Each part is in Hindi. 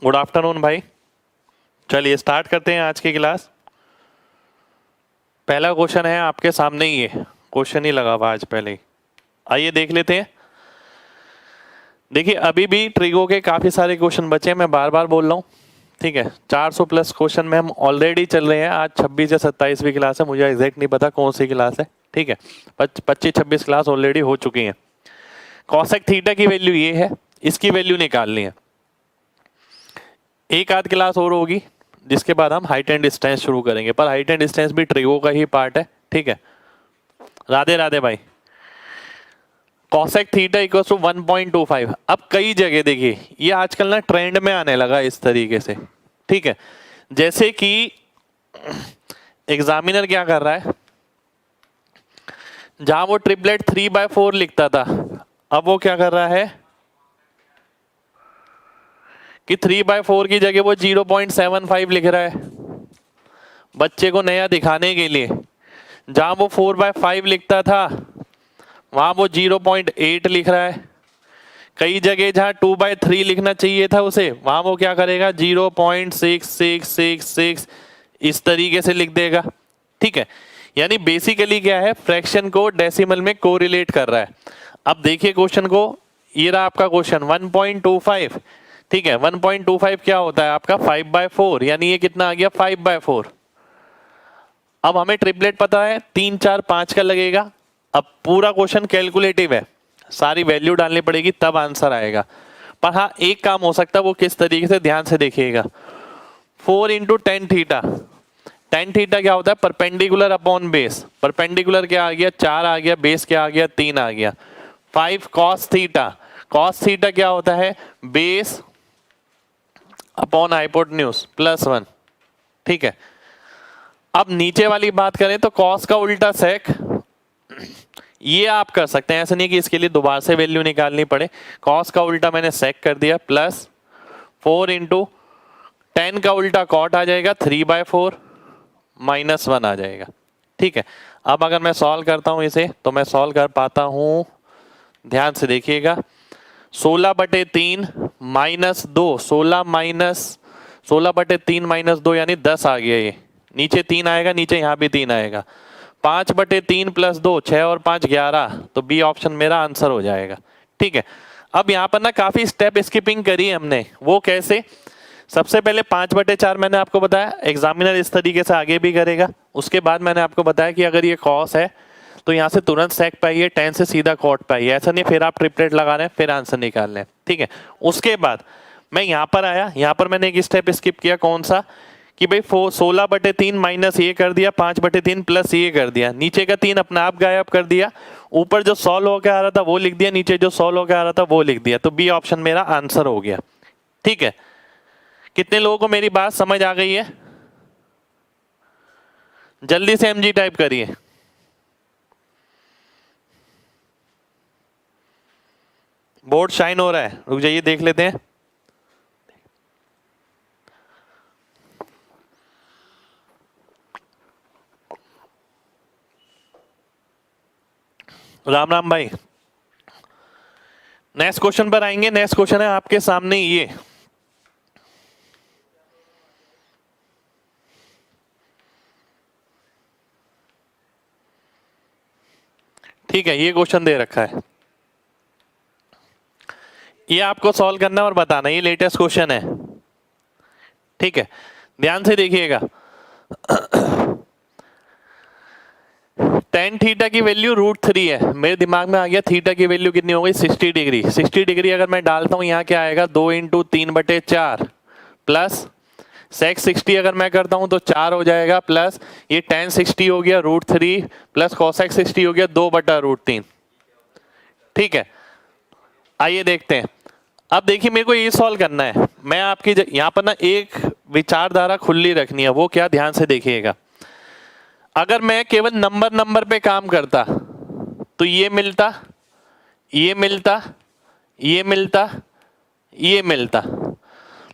गुड आफ्टरनून भाई। चलिए स्टार्ट करते हैं आज की क्लास। पहला क्वेश्चन है आपके सामने ही है, क्वेश्चन ही लगा हुआ आज पहले ही। आइए देख लेते हैं। देखिए अभी भी ट्रिगो के काफ़ी सारे क्वेश्चन बचे हैं, मैं बार बार बोल रहा हूँ। ठीक है, 400 प्लस क्वेश्चन में हम ऑलरेडी चल रहे हैं। आज 26 या 27वीं क्लास है, मुझे एग्जैक्ट नहीं पता कौन सी क्लास है। ठीक है, 25-26 क्लास ऑलरेडी हो चुकी हैं। कॉसेक थीटा की वैल्यू ये है, इसकी वैल्यू निकालनी है। एक आध क्लास और होगी जिसके बाद हम हाइट एंड डिस्टेंस शुरू करेंगे, पर हाइट एंड डिस्टेंस भी ट्रिगो का ही पार्ट है। ठीक है, राधे राधे भाई। Cosec theta equals to 1.25। अब कई जगह देखिए ये आजकल ना ट्रेंड में आने लगा इस तरीके से। ठीक है, जैसे कि एग्जामिनर क्या कर रहा है, जहां वो ट्रिपलेट 3/4 लिखता था, अब वो क्या कर रहा है कि 3/4 की जगह वो 0.75 लिख रहा है बच्चे को नया दिखाने के लिए। जहां वो 4/5 लिखता था वहां वो 0.8 लिख रहा है। कई जगह जहां 2/3 लिखना चाहिए था उसे, वहां वो क्या करेगा 0.6666 इस तरीके से लिख देगा। ठीक है, यानी बेसिकली क्या है, फ्रैक्शन को डेसिमल में कोरिलेट कर रहा है। अब देखिए क्वेश्चन को, ये रहा आपका क्वेश्चन 1.25। ठीक है, 1.25 क्या होता है आपका 5/4, यानी ये कितना आ गया 5/4। अब हमें ट्रिपलेट पता है 3 4 5 का लगेगा। अब पूरा क्वेश्चन कैलकुलेटिव है, सारी वैल्यू डालनी पड़ेगी तब आंसर आएगा। पर हाँ एक काम हो सकता है, वो किस तरीके से, ध्यान से देखिएगा। 4 into tan theta, tan theta क्या होता है परपेंडिकुलर अपॉन बेस। परपेंडिकुलर क्या आ गया 4 आ गया, बेस क्या आ गया 3 आ गया। 5 कॉस थीटा, कॉस थीटा क्या होता है बेस अपॉन हाइपोटेन्यूज +1। ठीक है, अब नीचे वाली बात करें तो कॉस का उल्टा सेक, ये आप कर सकते हैं, ऐसा नहीं कि इसके लिए दोबारा से वैल्यू निकालनी पड़े। कॉस का उल्टा मैंने सेक कर दिया, +4 इंटू टेन का उल्टा कॉट आ जाएगा 3/4 -1 आ जाएगा। ठीक है, अब अगर मैं सॉल्व करता हूं इसे तो मैं सॉल्व कर पाता हूं, ध्यान से देखिएगा। 16/3 -2, 16/3 -2 यानी 10 आ गया। ये नीचे 3 आएगा, नीचे यहां भी 3 आएगा। 5/3 + 2, 6 और 5 11, तो बी ऑप्शन मेरा आंसर हो जाएगा। ठीक है, अब यहाँ पर ना काफी स्टेप स्किपिंग करी है हमने। वो कैसे, सबसे पहले 5/4 मैंने आपको बताया, एग्जामिनर इस तरीके से आगे भी करेगा। उसके बाद मैंने आपको बताया कि अगर ये कॉस है तो यहाँ से तुरंत सेक पाइए, टेन से सीधा कॉट पाइए, ऐसा नहीं फिर आप ट्रिपलेट लगा रहे हैं फिर आंसर निकाल रहे हैं। ठीक है, उसके बाद मैं यहाँ पर आया, यहाँ पर मैंने एक स्टेप स्किप किया, कौन सा कि भाई 16/3 माइनस ये कर दिया, 5/3 प्लस ये कर दिया, नीचे का 3 अपने आप गायब कर दिया, ऊपर जो सॉल्व होकर आ रहा था वो लिख दिया, नीचे जो सॉल्व होकर आ रहा था वो लिख दिया, तो बी ऑप्शन मेरा आंसर हो गया। ठीक है, कितने लोगों को मेरी बात समझ आ गई है? जल्दी से एमजी टाइप करिए। बोर्ड शाइन हो रहा है, रुक जाइए देख लेते हैं। राम राम भाई। नेक्स्ट क्वेश्चन पर आएंगे। नेक्स्ट क्वेश्चन है आपके सामने ये, ठीक है, ये क्वेश्चन दे रखा है, ये आपको सॉल्व करना है और बताना, ये लेटेस्ट क्वेश्चन है। ठीक है, ध्यान से देखिएगा। टेन थीटा की वैल्यू √3 है, मेरे दिमाग में आ गया थीटा की वैल्यू कितनी हो गई 60 डिग्री। 60 डिग्री अगर मैं डालता हूं यहाँ क्या आएगा 2 इंटू 3/4 प्लस सेक 60 अगर मैं करता हूं तो 4 हो जाएगा, प्लस ये tan 60 हो गया √3 प्लस cosec 60 हो गया 2/√3। ठीक है, आइए देखते हैं। अब देखिए मेरे को ये सॉल्व करना है, मैं आपकी यहाँ पर ना एक विचारधारा खुली रखनी है, वो क्या, ध्यान से देखिएगा। अगर मैं केवल नंबर पे काम करता तो ये मिलता, ये मिलता, ये मिलता, ये मिलता,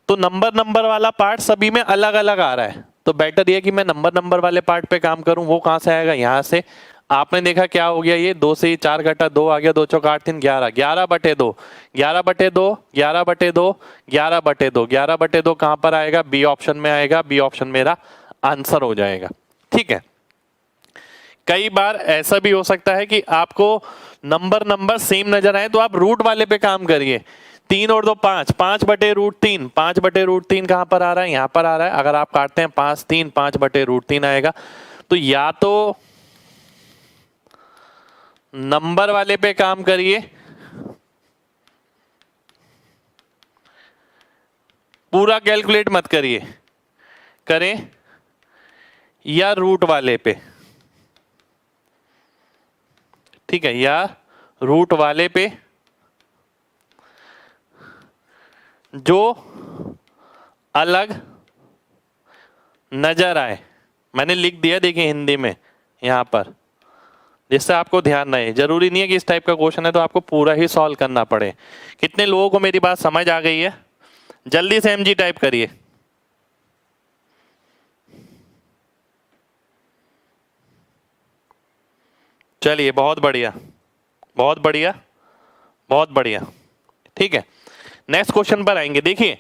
तो नंबर वाला पार्ट सभी में अलग अलग आ रहा है, तो बेटर ये कि मैं नंबर वाले पार्ट पे काम करूं। वो कहां से आएगा, यहां से। आपने देखा क्या हो गया, ये 2 से 4 घटा 2 आ गया, 2 चौक 8 3 11, 11/2, 11/2, 11/2, 11/2, 11/2 कहां पर आएगा, बी ऑप्शन में आएगा, बी ऑप्शन मेरा आंसर हो जाएगा। ठीक है, कई बार ऐसा भी हो सकता है कि आपको नंबर सेम नजर आए तो आप रूट वाले पे काम करिए। 3 और 2 5, 5/√3, 5/√3 कहां पर आ रहा है, यहां पर आ रहा है। अगर आप काटते हैं 5 3, 5/√3 आएगा। तो या तो नंबर वाले पे काम करिए, पूरा कैलकुलेट मत करिए, करें या रूट वाले पे। ठीक है, या रूट वाले पे जो अलग नजर आए। मैंने लिख दिया देखिए हिंदी में यहां पर, जिससे आपको ध्यान रहे। जरूरी नहीं है कि इस टाइप का क्वेश्चन है तो आपको पूरा ही सॉल्व करना पड़े। कितने लोगों को मेरी बात समझ आ गई है? जल्दी से एमजी टाइप करिए। चलिए, बहुत बढ़िया, बहुत बढ़िया, बहुत बढ़िया। ठीक है, नेक्स्ट क्वेश्चन पर आएंगे। देखिए,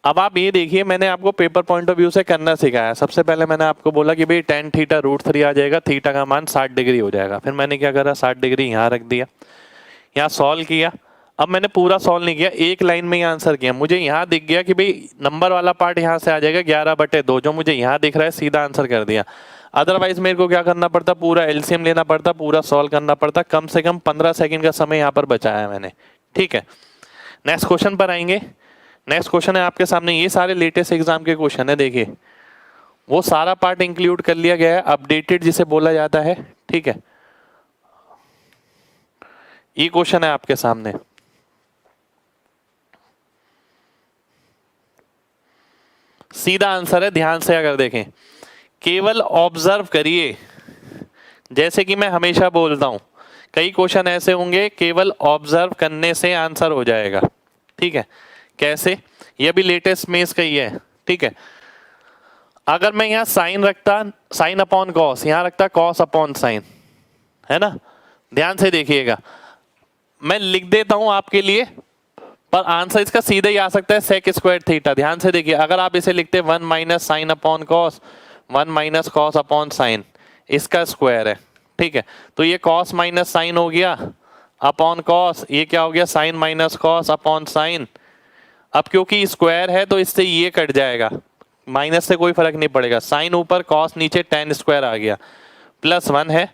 अब आप ये देखिए, मैंने आपको पेपर पॉइंट ऑफ व्यू से करना सिखाया। सबसे पहले मैंने आपको बोला कि भाई tan θ√3 आ जाएगा, थीटा का मान 60 डिग्री हो जाएगा। फिर मैंने क्या करा, 60 डिग्री यहाँ रख दिया, यहाँ सॉल्व किया। अब मैंने पूरा सॉल्व नहीं किया, एक लाइन में ही आंसर किया। मुझे यहाँ दिख गया कि भाई नंबर वाला पार्ट यहाँ से आ जाएगा 11/2, जो मुझे यहाँ दिख रहा है, सीधा आंसर कर दिया। अदरवाइज मेरे को क्या करना पड़ता, पूरा एलसीएम लेना पड़ता, पूरा सॉल्व करना पड़ता। कम से कम 15 सेकंड का समय यहाँ पर बचाया मैंने। ठीक है, नेक्स्ट क्वेश्चन पर आएंगे। नेक्स्ट क्वेश्चन है आपके सामने, ये सारे लेटेस्ट एग्जाम के क्वेश्चन है। देखिए, वो सारा पार्ट इंक्लूड कर लिया गया है, अपडेटेड जिसे बोला जाता है। ठीक है, ये क्वेश्चन है आपके सामने। सीधा आंसर है, ध्यान से अगर देखें, केवल ऑब्जर्व करिए। जैसे कि मैं हमेशा बोलता हूं, कई क्वेश्चन ऐसे होंगे केवल ऑब्जर्व करने से आंसर हो जाएगा। ठीक है, कैसे, ये भी लेटेस्ट में इसका ही है। ठीक है, अगर मैं यहाँ साइन रखता, साइन अपॉन कॉस, यहाँ रखता कॉस अपॉन साइन, है ना। ध्यान से देखिएगा, मैं लिख देता हूं आपके लिए, पर आंसर इसका सीधे ही आ सकता है सेक स्क्वायर थीटा। ध्यान से देखिए, अगर आप इसे लिखते 1 minus sine upon cos, 1 minus cos upon sign, इसका स्क्वायर है। ठीक है, तो ये कॉस माइनस साइन हो गया अपॉन कॉस, ये क्या हो गया, sine minus cos upon sine. अब क्योंकि स्क्वायर है तो इससे ये कट जाएगा, माइनस से कोई फर्क नहीं पड़ेगा। साइन ऊपर, कॉस नीचे, tan स्क्वायर आ गया, प्लस 1 है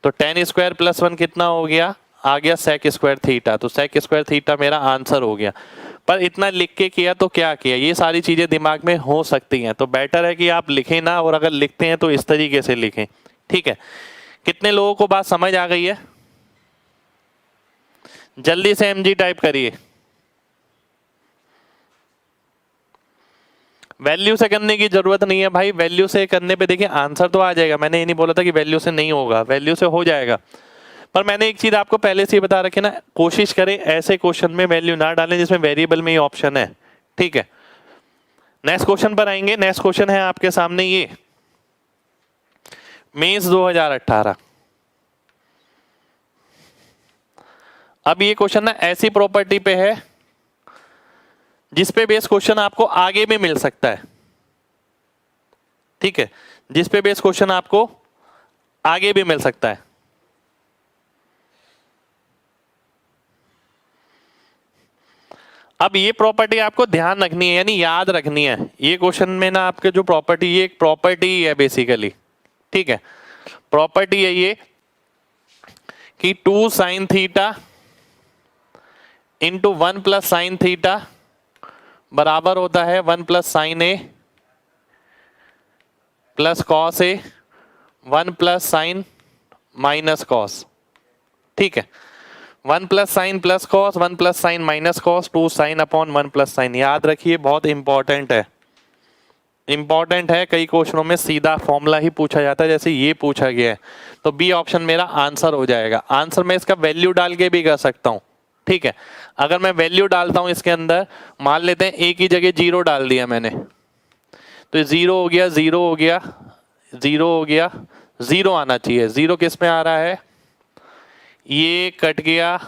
तो tan स्क्वायर प्लस 1 कितना हो गया, आ गया सेक स्क्वायर थीटा। तो सेक स्क्वायर थीटा मेरा आंसर हो गया। पर इतना लिख के किया तो क्या किया, ये सारी चीजें दिमाग में हो सकती हैं, तो बेटर है कि आप लिखें ना, और अगर लिखते हैं तो इस तरीके से लिखें। ठीक है, कितने लोगों को बात समझ आ गई है? जल्दी से एमजी टाइप करिए। वैल्यू से करने की जरूरत नहीं है भाई, वैल्यू से करने पे देखिए आंसर तो आ जाएगा। मैंने ये नहीं बोला था कि वैल्यू से नहीं होगा, वैल्यू से हो जाएगा। पर मैंने एक चीज आपको पहले से ही बता रखी ना, कोशिश करें ऐसे क्वेश्चन में वैल्यू ना डालें जिसमें वेरिएबल में ही ऑप्शन है। ठीक है, नेक्स्ट क्वेश्चन पर आएंगे। नेक्स्ट क्वेश्चन है आपके सामने ये, मेंस 2018। अब ये क्वेश्चन ना ऐसी प्रॉपर्टी पे है जिसपे बेस क्वेश्चन आपको आगे भी मिल सकता है। ठीक है, जिसपे बेस क्वेश्चन आपको आगे भी मिल सकता है। अब ये प्रॉपर्टी आपको ध्यान रखनी है, यानी याद रखनी है। ये क्वेश्चन में ना आपके जो प्रॉपर्टी, ये एक प्रॉपर्टी ही है बेसिकली। ठीक है, प्रॉपर्टी है ये कि 2 sine theta into 1 plus sine theta बराबर होता है 1 plus sign A plus cos A, 1 plus sign minus cos. ठीक है, 1 plus sign plus cos, 1 plus sign minus cos, 2 sine upon 1 plus sign. याद रखिए, बहुत इंपॉर्टेंट है, इंपॉर्टेंट है। कई क्वेश्चनों में सीधा फॉर्मूला ही पूछा जाता है, जैसे ये पूछा गया है। तो बी ऑप्शन मेरा आंसर हो जाएगा। आंसर मैं इसका वैल्यू डाल के भी कर सकता हूं। ठीक है, अगर मैं वैल्यू डालता हूं इसके अंदर, मान लेते हैं ए की जगह 0 डाल दिया मैंने, तो 0 हो गया, 0 हो गया, 0 हो गया, जीरो आना चाहिए। जीरो किस में आ रहा है, ये कट गया,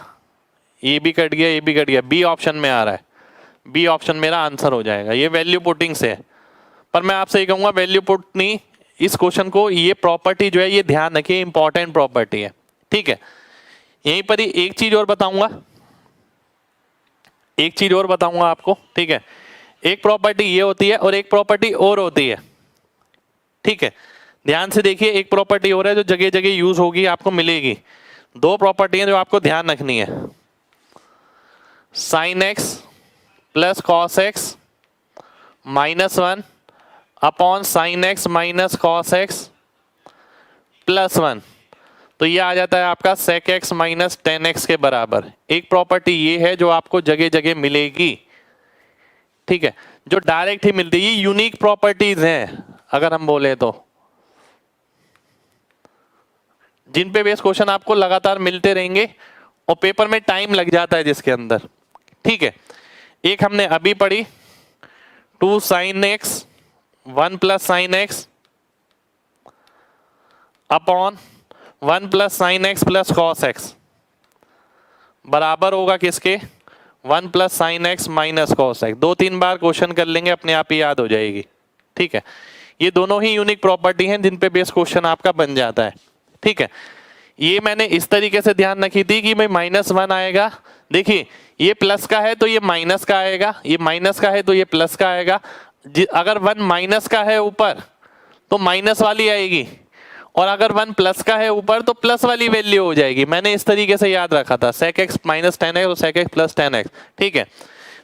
ये भी कट गया, ये भी कट गया, बी ऑप्शन में आ रहा है। बी ऑप्शन मेरा आंसर हो जाएगा। ये वैल्यू पुटिंग से है, पर मैं आपसे ये कहूंगा वैल्यू पुट नहीं, इस क्वेश्चन को ये प्रॉपर्टी जो है ये ध्यान रखिए, इंपॉर्टेंट प्रॉपर्टी है, ठीक है। यहीं पर ही एक चीज और बताऊंगा, एक चीज और बताऊंगा आपको, ठीक है। एक प्रॉपर्टी ये होती है और एक प्रॉपर्टी और होती है, ठीक है। ध्यान से देखिए, एक प्रॉपर्टी और है जो जगह जगह यूज होगी, आपको मिलेगी। दो प्रॉपर्टी हैं जो आपको ध्यान रखनी है, sine x plus cos x minus one upon sine x minus cos x plus one, तो ये आ जाता है आपका sec x minus tan x के बराबर। एक प्रॉपर्टी ये है जो आपको जगह जगह मिलेगी, ठीक है, जो डायरेक्ट ही मिलती है। ये यूनिक प्रॉपर्टीज हैं अगर हम बोले तो, जिन पे बेस क्वेश्चन आपको लगातार मिलते रहेंगे और पेपर में टाइम लग जाता है जिसके अंदर, ठीक है। एक हमने अभी पढ़ी, two sine x one plus sine x upon one plus sine x plus cos x बराबर होगा किसके, one plus sine x minus cos x. दो तीन बार क्वेश्चन कर लेंगे, अपने आप ही याद हो जाएगी, ठीक है। ये दोनों ही यूनिक प्रॉपर्टी हैं जिन पे बेस क्वेश्चन आपका बन जाता है, ठीक है। ये मैंने इस तरीके से ध्यान रखी थी कि भाई माइनस वन आएगा, देखिए ये प्लस का है तो ये माइनस का आएगा, ये माइनस का है तो ये प्लस का आएगा। अगर वन माइनस का है ऊपर तो माइनस वाली आएगी, और अगर वन प्लस का है ऊपर तो प्लस वाली वैल्यू हो जाएगी। मैंने इस तरीके से याद रखा था, sec x minus tan x और sec x plus tan x, ठीक है।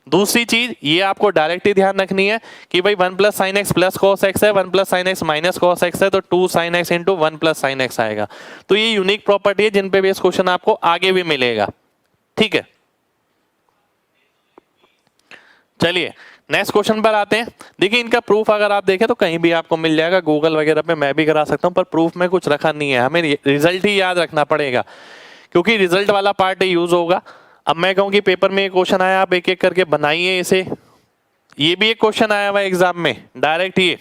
दूसरी चीज ये आपको डायरेक्ट ही ध्यान रखनी है कि भाई one plus sine x plus cos x है, one plus sine x minus cos x है, तो two sine x into one plus sine x आएगा। तो ये यूनिक प्रॉपर्टी है जिन पे बेस क्वेश्चन आपको आगे भी मिलेगा, ठीक है। चलिए नेक्स्ट क्वेश्चन पर आते हैं। देखिए इनका प्रूफ अगर आप देखें तो कहीं भी आपको मिल जाएगा, गूगल वगैरह पे मैं भी करा सकता हूं, पर प्रूफ में कुछ रखा नहीं है, हमें रिजल्ट ही याद रखना पड़ेगा क्योंकि रिजल्ट वाला पार्ट यूज होगा। अब मैं कहूं कि पेपर में एक क्वेश्चन आया, आप एक एक करके बनाइए इसे। ये भी एक क्वेश्चन आया हुआ एग्जाम में डायरेक्ट, ये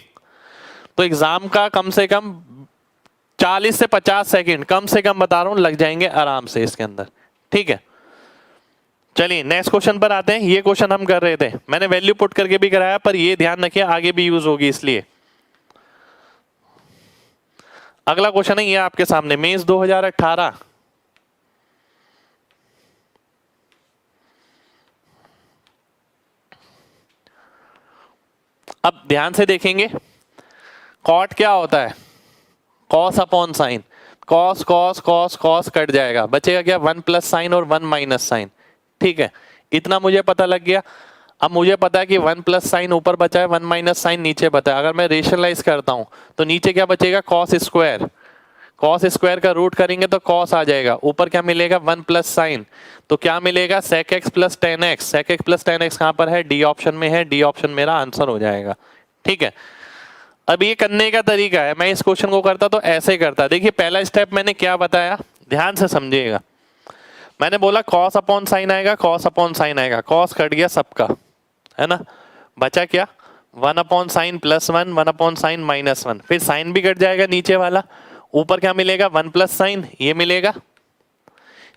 तो एग्जाम का कम से कम 40 से 50 सेकंड कम से कम बता रहा हूं लग जाएंगे आराम से इसके अंदर, ठीक है। चलिए नेक्स्ट क्वेश्चन पर आते हैं। ये क्वेश्चन हम कर रहे थे, मैंने वैल्यू पुट करके भी कराया, पर ये ध्यान रखिए आगे भी यूज होगी इसलिए। अगला क्वेश्चन है ये आपके सामने, मेंस 2018। अब ध्यान से देखेंगे, कॉट क्या होता है, cos upon sign, cos cos cos cos cut जाएगा, बचेगा क्या, वन प्लस साइन और वन माइनस साइन, ठीक है। इतना मुझे पता लग गया। अब मुझे पता है कि वन प्लस साइन ऊपर बचा है, वन माइनस साइन नीचे बचा है। अगर मैं रेशनलाइज करता हूं तो नीचे क्या बचेगा, कॉस स्क्वायर, कॉस स्क्वायर का रूट करेंगे तो कॉस आ जाएगा, ऊपर क्या मिलेगा, वन प्लस साइन, तो क्या मिलेगा, sec x plus tan x. Sec x plus tan x कहां पर है, डी ऑप्शन में है, डी ऑप्शन मेरा आंसर हो जाएगा, ठीक है। अब ये करने का तरीका है, मैं इस क्वेश्चन को करता तो ऐसे करता। देखिए पहला स्टेप मैंने क्या बताया, ध्यान से समझिएगा। मैंने बोला कॉस अपॉन साइन आएगा, कॉस अपॉन साइन आएगा, कॉस कट गया सबका, है ना, बचा क्या, one upon sign plus one, one upon sign minus one, फिर साइन भी कट जाएगा नीचे वाला, ऊपर क्या मिलेगा, वन प्लस साइन ये मिलेगा,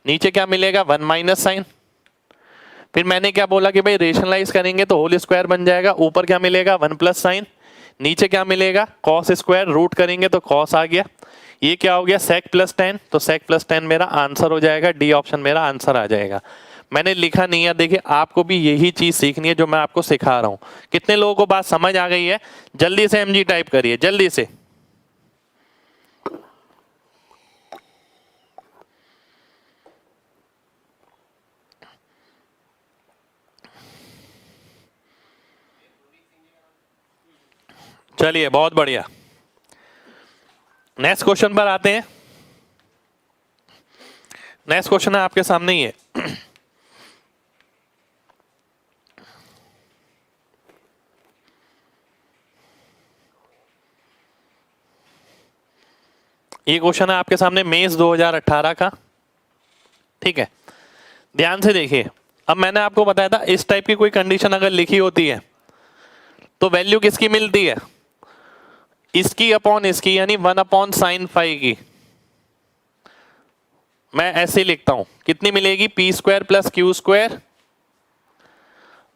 नीचे क्या मिलेगा, वन माइनस साइन। फिर मैंने क्या बोला कि भाई रेशनलाइज करेंगे तो होल स्क्वायर बन जाएगा, ऊपर क्या मिलेगा, वन प्लस साइन, नीचे क्या मिलेगा, कॉस स्क्वायर, रूट करेंगे तो कॉस आ गया। ये क्या हो गया, सेक प्लस टेन, तो सेक प्लस टेन मेरा आंसर हो जाएगा, डी ऑप्शन मेरा आंसर आ जाएगा। मैंने लिखा नहीं है, देखिए आपको भी यही चीज सीखनी है जो मैं आपको सिखा रहा हूं। कितने लोगों को बात समझ आ गई है, जल्दी से एमजी टाइप करिए जल्दी से। चलिए बहुत बढ़िया, नेक्स्ट क्वेश्चन पर आते हैं। नेक्स्ट क्वेश्चन है आपके सामने ही है। ये क्वेश्चन है आपके सामने मेंस 2018 का, ठीक है। ध्यान से देखिए, अब मैंने आपको बताया था इस टाइप की कोई कंडीशन अगर लिखी होती है तो वैल्यू किसकी मिलती है, इसकी अपॉन इसकी, यानी 1/sin की मैं ऐसे लिखता हूं, कितनी मिलेगी, p² + q²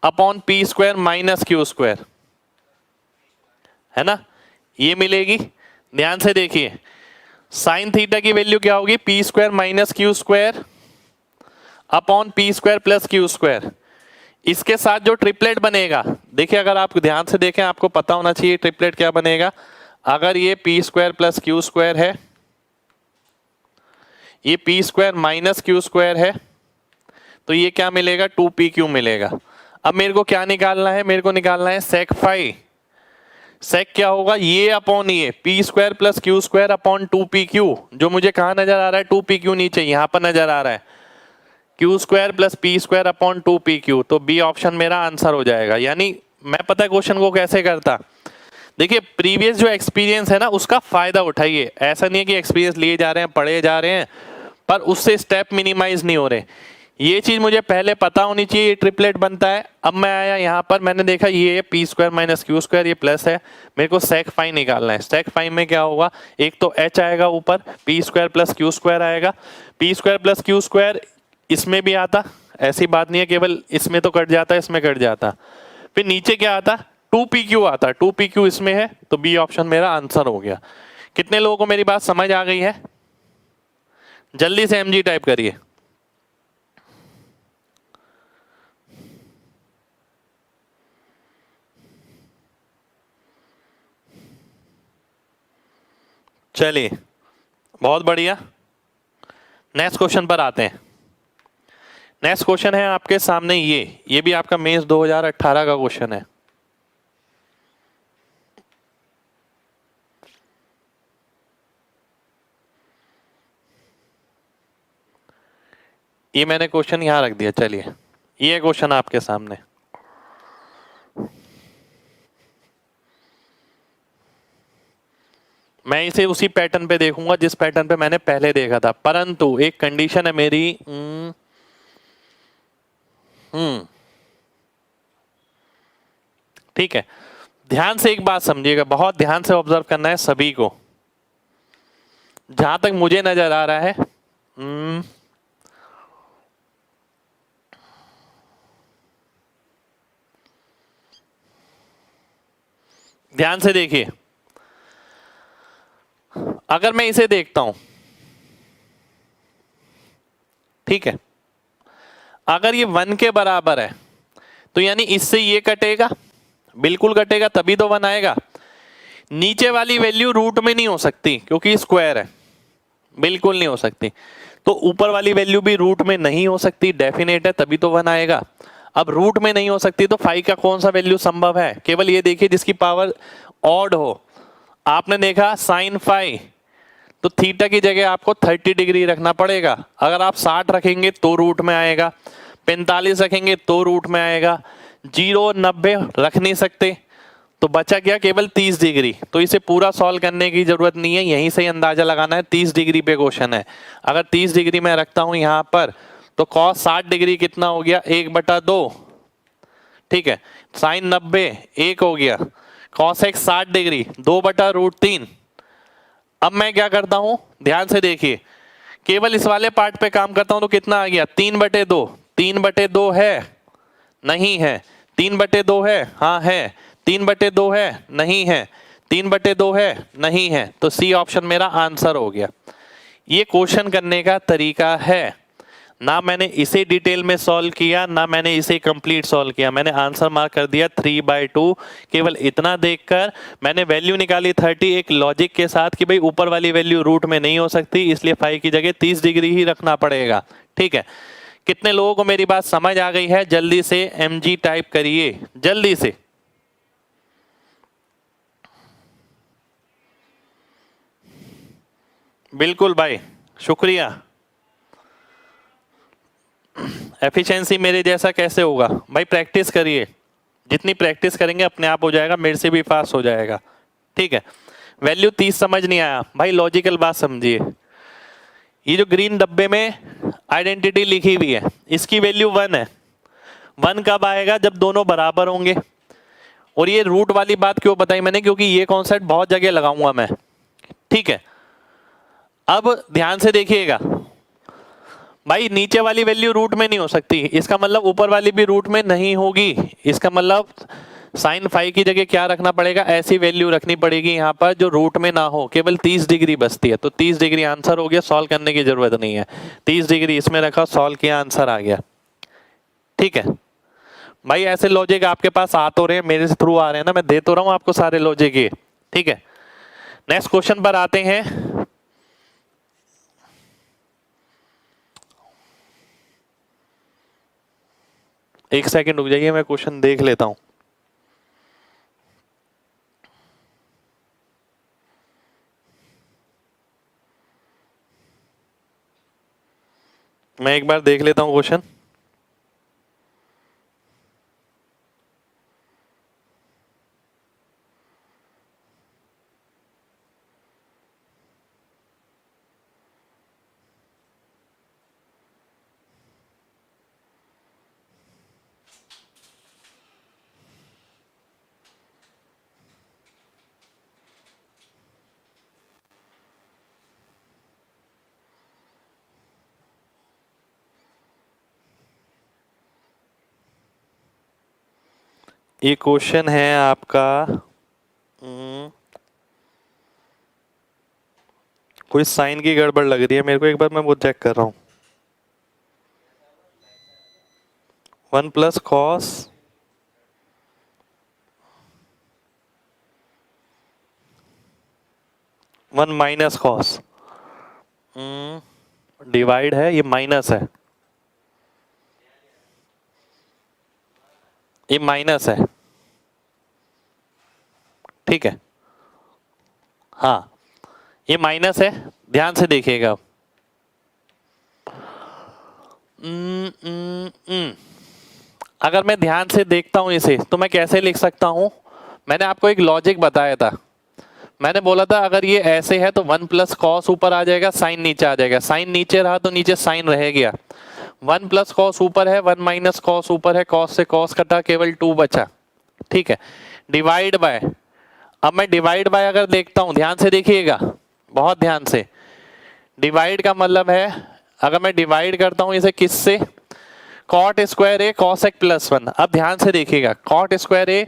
upon p² - q², है ना, ये मिलेगी। ध्यान से देखिए, साइन थीटा की वैल्यू क्या होगी, p² - q² upon p² + q²। इसके साथ जो ट्रिपलेट बनेगा, देखिए अगर आप ध्यान से देखें आपको पता होना चाहिए ट्रिपलेट क्या बनेगा। अगर ये p² + q² है, ये p² - q² है, तो ये क्या मिलेगा, 2pq मिलेगा। अब मेरे को क्या निकालना है, मेरे को निकालना है sec फाई। सेक क्या होगा, ये अपॉन ये p² + q² अपॉन 2pq, जो मुझे कहा नजर आ रहा है 2pq नीचे यहां पर नजर आ रहा है, q² + p² अपॉन 2pq। तो बी ऑप्शन मेरा आंसर हो जाएगा। यानी मैं पता है क्वेश्चन को कैसे करता, देखिए प्रीवियस जो एक्सपीरियंस है ना उसका फायदा उठाइए। ऐसा नहीं है कि एक्सपीरियंस लिए जा रहे हैं पढ़े जा रहे हैं पर उससे स्टेप मिनिमाइज नहीं हो रहे। ये चीज मुझे पहले पता होनी चाहिए, ये ट्रिपलेट बनता है। अब मैं आया यहाँ पर, मैंने देखा ये p² - q², ये प्लस है, मेरे को सेक फाई निकालना है। सेक फाई में क्या होगा, एक तो h आएगा ऊपर, p² + q² आएगा, p² + q² इसमें भी आता, ऐसी बात नहीं है केवल इसमें तो कट जाता, इसमें कट जाता। फिर नीचे क्या आता, 2pq आता, 2pq इसमें है, तो बी ऑप्शन मेरा आंसर हो गया। कितने लोगों को मेरी बात समझ आ गई है, जल्दी से mg टाइप करिए। चलिए बहुत बढ़िया, नेक्स्ट क्वेश्चन पर आते हैं। नेक्स्ट क्वेश्चन है आपके सामने, ये भी आपका मेंस 2018 का क्वेश्चन है। ये मैंने क्वेश्चन यहां रख दिया। चलिए ये क्वेश्चन आपके सामने, मैं इसे उसी पैटर्न पे देखूंगा जिस पैटर्न पे मैंने पहले देखा था, परंतु एक कंडीशन है मेरी। ठीक है, ध्यान से एक बात समझिएगा, बहुत ध्यान से ऑब्जर्व करना है सभी को। जहां तक मुझे नजर आ रहा है, ध्यान से देखिए, अगर मैं इसे देखता हूं, ठीक है, अगर ये 1 के बराबर है तो यानी इससे ये कटेगा, बिल्कुल कटेगा, तभी तो 1 आएगा। नीचे वाली वैल्यू रूट में नहीं हो सकती क्योंकि स्क्वायर है, बिल्कुल नहीं हो सकती। तो ऊपर वाली वैल्यू भी रूट में नहीं हो सकती, डेफिनेट है, तभी तो 1 आएगा। अब रूट में नहीं हो सकती तो फाई का कौन सा वैल्यू संभव है, केवल ये देखिए जिसकी पावर ऑड हो। आपने देखा साइन फाई, तो थीटा की जगह आपको 30 डिग्री रखना पड़ेगा। अगर आप 60 रखेंगे तो रूट में आएगा, 45 रखेंगे तो रूट में आएगा, 0 90 रख नहीं सकते, तो बचा क्या, केवल 30 डिग्री। तो इसे पूरा सॉल्व करने की जरूरत नहीं है, यहीं से ही अंदाजा लगाना है। 30 डिग्री पे क्वेश्चन है, अगर 30 डिग्री में रखता हूं यहां पर, तो cos 60 डिग्री कितना हो गया, 1/2। ठीक है, साइन 90 1 हो गया, cos x 60 डिग्री 2/√3। अब मैं क्या करता हूं, ध्यान से देखिए, केवल इस वाले पार्ट पे काम करता हूं तो कितना आ गया, 3/2। 3/2 है, नहीं है, 3/2 है, हाँ है, 3/2 है, नहीं है, 3/2 है, नहीं है, तो सी ऑप्शन मेरा आंसर हो गया। ये क्वेश्चन करने का तरीका है, ना मैंने इसे डिटेल में सॉल्व किया, ना मैंने इसे कंप्लीट सॉल्व किया, मैंने आंसर मार्क कर दिया 3/2। केवल इतना देखकर मैंने वैल्यू निकाली 30 एक लॉजिक के साथ कि भाई ऊपर वाली वैल्यू रूट में नहीं हो सकती, इसलिए फाई की जगह 30 डिग्री ही रखना पड़ेगा। ठीक है, कितने लोगों को मेरी बात समझ आ गई है, जल्दी से mg टाइप करिए, जल्दी से। बिल्कुल भाई, शुक्रिया। एफिशिएंसी मेरे जैसा कैसे होगा भाई, प्रैक्टिस करिए, जितनी प्रैक्टिस करेंगे अपने आप हो जाएगा, मेरे से भी फास्ट हो जाएगा। ठीक है, वैल्यू 30 समझ नहीं आया भाई, लॉजिकल बात समझिए। ये जो ग्रीन डब्बे में आइडेंटिटी लिखी हुई है, इसकी वैल्यू 1 है। 1 कब आएगा, जब दोनों बराबर होंगे। और ये रूट वाली बात क्यों बताई मैंने, क्योंकि ये कॉन्सेप्ट बहुत जगह लगाऊंगा मैं, ठीक है। अब ध्यान से देखिएगा भाई, नीचे वाली वैल्यू रूट में नहीं हो सकती, इसका मतलब ऊपर वाली भी रूट में नहीं होगी। इसका मतलब साइन फाई की जगह क्या रखना पड़ेगा, ऐसी वैल्यू रखनी पड़ेगी यहाँ पर जो रूट में ना हो, केवल 30 डिग्री बचती है। तो 30 डिग्री आंसर हो गया, सॉल्व करने की जरूरत नहीं है। 30 डिग्री इसमें रखा, सॉल्व किया, आंसर आ गया, ठीक है भाई। ऐसे लॉजिक आपके पास आ तो रहे हैं, मेरे से थ्रू आ रहे हैं ना, मैं दे तो रहा हूं आपको सारे लॉजिक ये, ठीक है। नेक्स्ट क्वेश्चन पर आते हैं। एक सेकंड रुक जाइए, मैं क्वेश्चन देख लेता हूं। मैं एक बार देख लेता हूं क्वेश्चन। ये क्वेश्चन है आपका कोई साइन की गड़बड़ लग रही है मेरे को, एक बार मैं वो चेक कर रहा हूं। 1 plus cos 1 minus cos, divide है, ये माइनस है, ये माइनस है, ठीक है। हाँ ये माइनस है, ध्यान से देखिएगा। अगर मैं ध्यान से देखता हूं इसे तो मैं कैसे लिख सकता हूं, मैंने आपको एक लॉजिक बताया था। मैंने बोला था अगर ये ऐसे है तो 1 प्लस कॉस ऊपर आ जाएगा, साइन नीचे आ जाएगा, साइन नीचे रहा तो नीचे साइन रह गया। 1 प्लस कॉस ऊपर है, 1 माइनस कॉस ऊपर है, कॉस से कॉस कटा, केवल 2 बचा, ठीक है। डिवाइड बाय, अब मैं डिवाइड बाय अगर देखता हूं, ध्यान से देखिएगा, बहुत ध्यान से। डिवाइड का मतलब है अगर मैं डिवाइड करता हूं इसे किससे, कॉट स्क्वायर ए कॉसेक प्लस 1। अब ध्यान से देखिएगा, कॉट स्क्वायर ए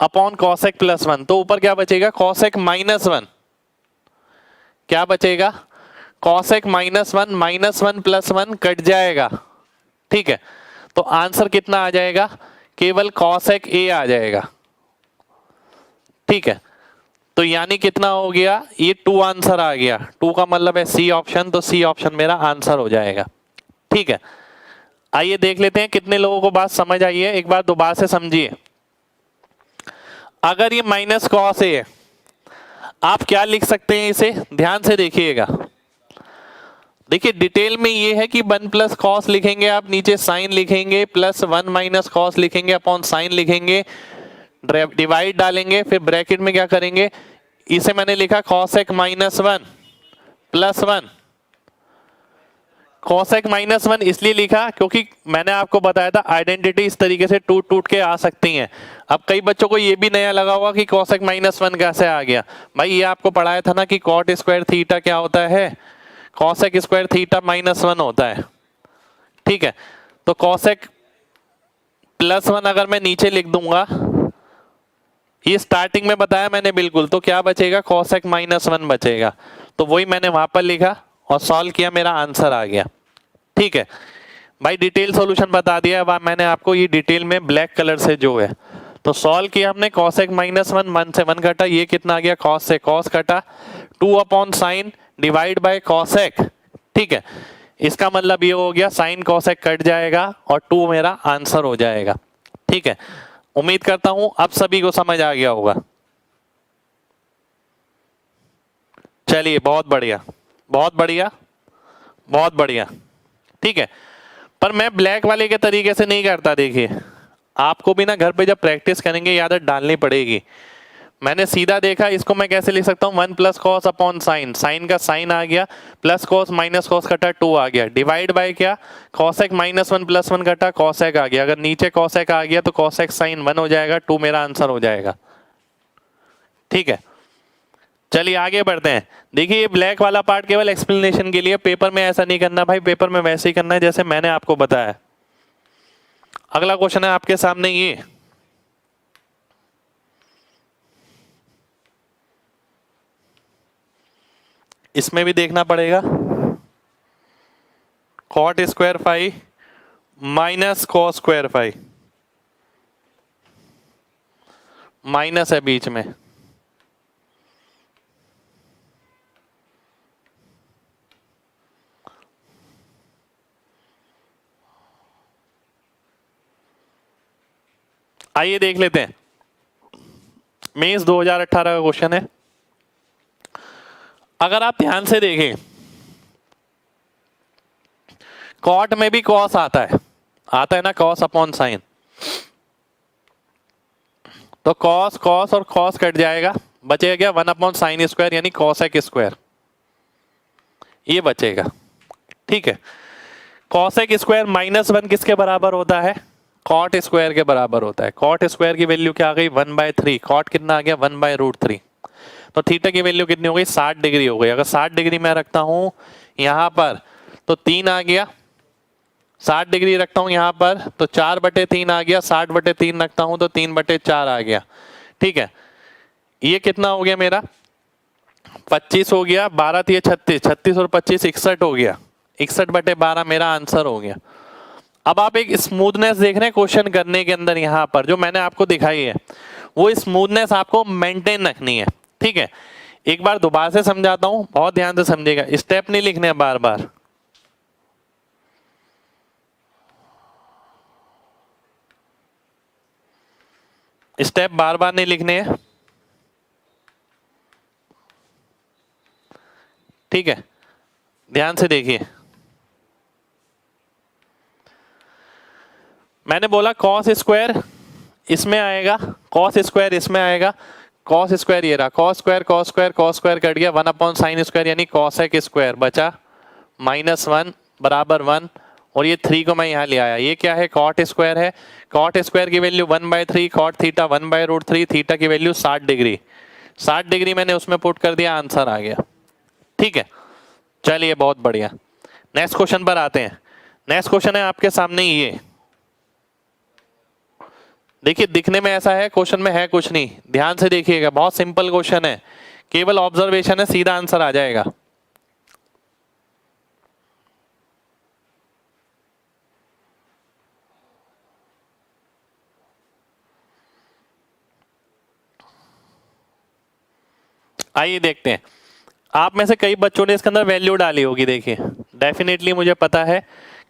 अपॉन कॉसेक प्लस 1, तो ऊपर क्या बचेगा, कॉसेक माइनस 1। क्या बचेगा, cosec minus 1, minus 1 plus 1 cut जाएगा, ठीक है। तो आंसर कितना आ जाएगा, केवल कॉसेक ए आ जाएगा, ठीक है। तो यानी कितना हो गया, ये 2 आंसर आ गया। 2 का मतलब है सी ऑप्शन, तो सी ऑप्शन मेरा आंसर हो जाएगा, ठीक है। आइए देख लेते हैं कितने लोगों को बात समझ आई है, एक बार दोबारा से समझिए। अगर ये माइनस कॉस ए है, आप क्या लिख सकते हैं इसे, ध्यान से देखिएगा। देखिए डिटेल में ये है कि 1 प्लस कॉस लिखेंगे आप, नीचे साइन लिखेंगे, प्लस 1 माइनस कॉस लिखेंगे, अपॉन साइन लिखेंगे, डिवाइड डालेंगे, फिर ब्रैकेट में क्या करेंगे, इसे मैंने लिखा cosec minus 1 plus 1। Cosec minus 1 इसलिए लिखा क्योंकि मैंने आपको बताया था आइडेंटिटी इस तरीके से टूट टूट के आ सकती हैं। अब कई बच्चों को ये भी नया लगा होगा कि कॉसेक माइनस 1 कैसे आ गया। भाई ये आपको पढ़ाया था ना कि कॉट स्क्वायर थीटा क्या होता है, कॉसेक स्क्वायर थीटा माइनस 1 होता है, ठीक है। तो कॉसेक प्लस 1 अगर मैं नीचे लिख दूंगा, ये स्टार्टिंग में बताया मैंने बिल्कुल, तो क्या बचेगा, कॉसेक माइनस 1 बचेगा। तो वही मैंने वहां पर लिखा और सॉल्व किया, मेरा आंसर आ गया, ठीक है भाई। डिटेल सॉल्यूशन बता दिया अब मैंने आपको, ये डिटेल में ब्लैक कलर से जो है, तो सॉल्व किया हमने, कॉसेक माइनस 1, 1 से 1 कटा, ये कितना आ गया, कॉस से कॉस कटा, 2 upon sine divide by cosec, ठीक है। इसका मतलब ये हो गया साइन कॉसेक कट जाएगा और 2 मेरा आंसर हो जाएगा, ठीक है। उम्मीद करता हूं अब सभी को समझ आ गया होगा। चलिए बहुत बढ़िया, बहुत बढ़िया, बहुत बढ़िया, ठीक है। पर मैं ब्लैक वाले के तरीके से नहीं करता, देखिए आपको भी ना घर पे जब प्रैक्टिस करेंगे ये आदत डालनी पड़ेगी। मैंने सीधा देखा, इसको मैं कैसे लिख सकता हूँ, 1 plus cos upon sine, sine का साइन आ गया, प्लस कॉस माइनस कॉस कटा 2 आ गया, डिवाइड बाय क्या, कॉसेक माइनस 1 प्लस 1 कटा कॉसेक आ गया। अगर नीचे कॉसेक आ गया तो कॉसेक साइन 1 हो जाएगा, 2 मेरा आंसर हो जाएगा। ठीक है, चलिए आगे बढ़ते हैं। देखिए ये ब्लैक वाला पार्ट केवल एक्सप्लेनेशन के लिए, पेपर में ऐसा नहीं करना भाई, पेपर में वैसे ही करना है जैसे मैंने आपको बताया। अगला क्वेश्चन है आपके सामने ये, इसमें भी देखना पड़ेगा, cot square phi minus cos square phi, minus है बीच में, आइए देख लेते हैं। मेंस 2018 का क्वेश्चन है। अगर आप ध्यान से देखें, कॉट में भी कॉस आता है ना, कॉस अपॉन साइन, तो कॉस कॉस और कॉस कट जाएगा, बचेगा क्या, 1 अपॉन साइन स्क्वायर यानी कॉसेक स्क्वायर, ये बचेगा। ठीक है, कॉसेक स्क्वायर माइनस 1 किसके बराबर होता है, कॉट स्क्वायर के बराबर होता है। कॉट स्क्वायर की वैल्यू क्या आ गई, 1/3, कॉट कितना आ गया, 1/√3, तो थीटा की वैल्यू कितनी हो गई, 60 डिग्री हो गई। अगर 60 डिग्री मैं रखता हूं यहां पर तो 3 आ गया, 60 डिग्री रखता हूं यहां पर तो 4/3 आ गया, 60/3 रखता हूं तो 3/4 आ गया। ठीक है, ये कितना हो गया मेरा, 25 हो गया, 12 3 36, 36 और 25 61 हो गया, 61/12 मेरा आंसर हो गया। अब आप एक स्मूथनेस देख रहे हैं क्वेश्चन करने के अंदर, यहां पर जो मैंने आपको दिखाई है वो स्मूथनेस आपको मेंटेन रखनी है। ठीक है, एक बार दोबारा से समझाता हूं, बहुत ध्यान से समझिएगा, स्टेप नहीं लिखने बार बार। स्टेप बार बार नहीं लिखने हैं। ठीक है, ध्यान से देखिए, मैंने बोला कॉस स्क्वायर इसमें आएगा, कॉस स्क्वायर इसमें आएगा, कॉस स्क्वायर ये रहा, cos square cos square cos square cut गया, 1 अपॉन साइन स्क्वायर यानी कॉसेक स्क्वायर बचा, -1 बराबर 1, और ये 3 को मैं यहाँ ले आया। ये क्या है, कॉट स्क्वायर है, कॉट स्क्वायर की वैल्यू 1/3, कॉट थीटा 1/√3, थीटा की वैल्यू 60 डिग्री, 60 डिग्री मैंने उसमें पुट कर दिया, आंसर आ गया। ठीक है, चलिए बहुत बढ़िया, नेक्स्ट क्वेश्चन पर आते हैं। नेक्स्ट क्वेश्चन है आपके सामने ये, देखिए दिखने में ऐसा है, क्वेश्चन में है कुछ नहीं, ध्यान से देखिएगा, बहुत सिंपल क्वेश्चन है, केवल ऑब्जर्वेशन है, सीधा आंसर आ जाएगा। आइए देखते हैं, आप में से कई बच्चों ने इसके अंदर वैल्यू डाली होगी। देखिए डेफिनेटली मुझे पता है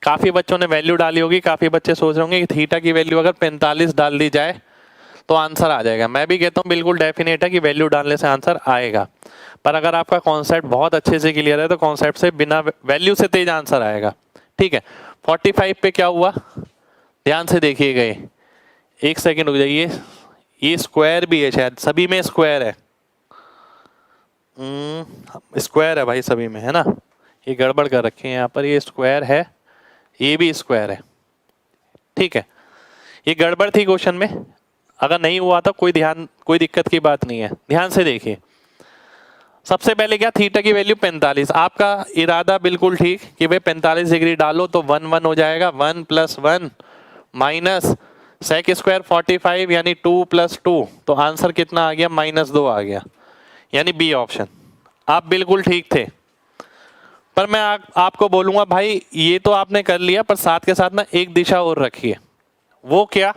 काफी बच्चों ने वैल्यू डाली होगी, काफी बच्चे सोच रहे होंगे कि थीटा की वैल्यू अगर 45 डाल दी जाए तो आंसर आ जाएगा। मैं भी कहता हूं बिल्कुल डेफिनेट है कि वैल्यू डालने से आंसर आएगा, पर अगर आपका कॉन्सेप्ट बहुत अच्छे से क्लियर है तो कॉन्सेप्ट से बिना वैल्यू से तेज आंसर आएगा। ठीक है, 45 पे क्या हुआ, ध्यान से देखिएगा, एक सेकेंड रुक जाइए, ये स्क्वायर भी है, शायद सभी में स्क्वायर है, स्क्वायर है भाई सभी में, है ना, ये गड़बड़ कर रखे हैं यहाँ पर, ये स्क्वायर है, ये भी स्क्वायर है। ठीक है, ये गड़बड़ थी क्वेश्चन में, अगर नहीं हुआ तो कोई दिक्कत की बात नहीं है। ध्यान से देखिए, सबसे पहले क्या, थीटा की वैल्यू 45, आपका इरादा बिल्कुल ठीक कि भाई 45 डिग्री डालो तो 1 1 हो जाएगा, 1 + 1 माइनस सेक स्क्वायर 45 यानी 2 + 2, तो आंसर कितना आ गया, -2 आ गया, यानी बी ऑप्शन। आप बिल्कुल ठीक थे, पर मैं आपको बोलूंगा भाई ये तो आपने कर लिया, पर साथ के साथ ना एक दिशा और रखिए। वो क्या,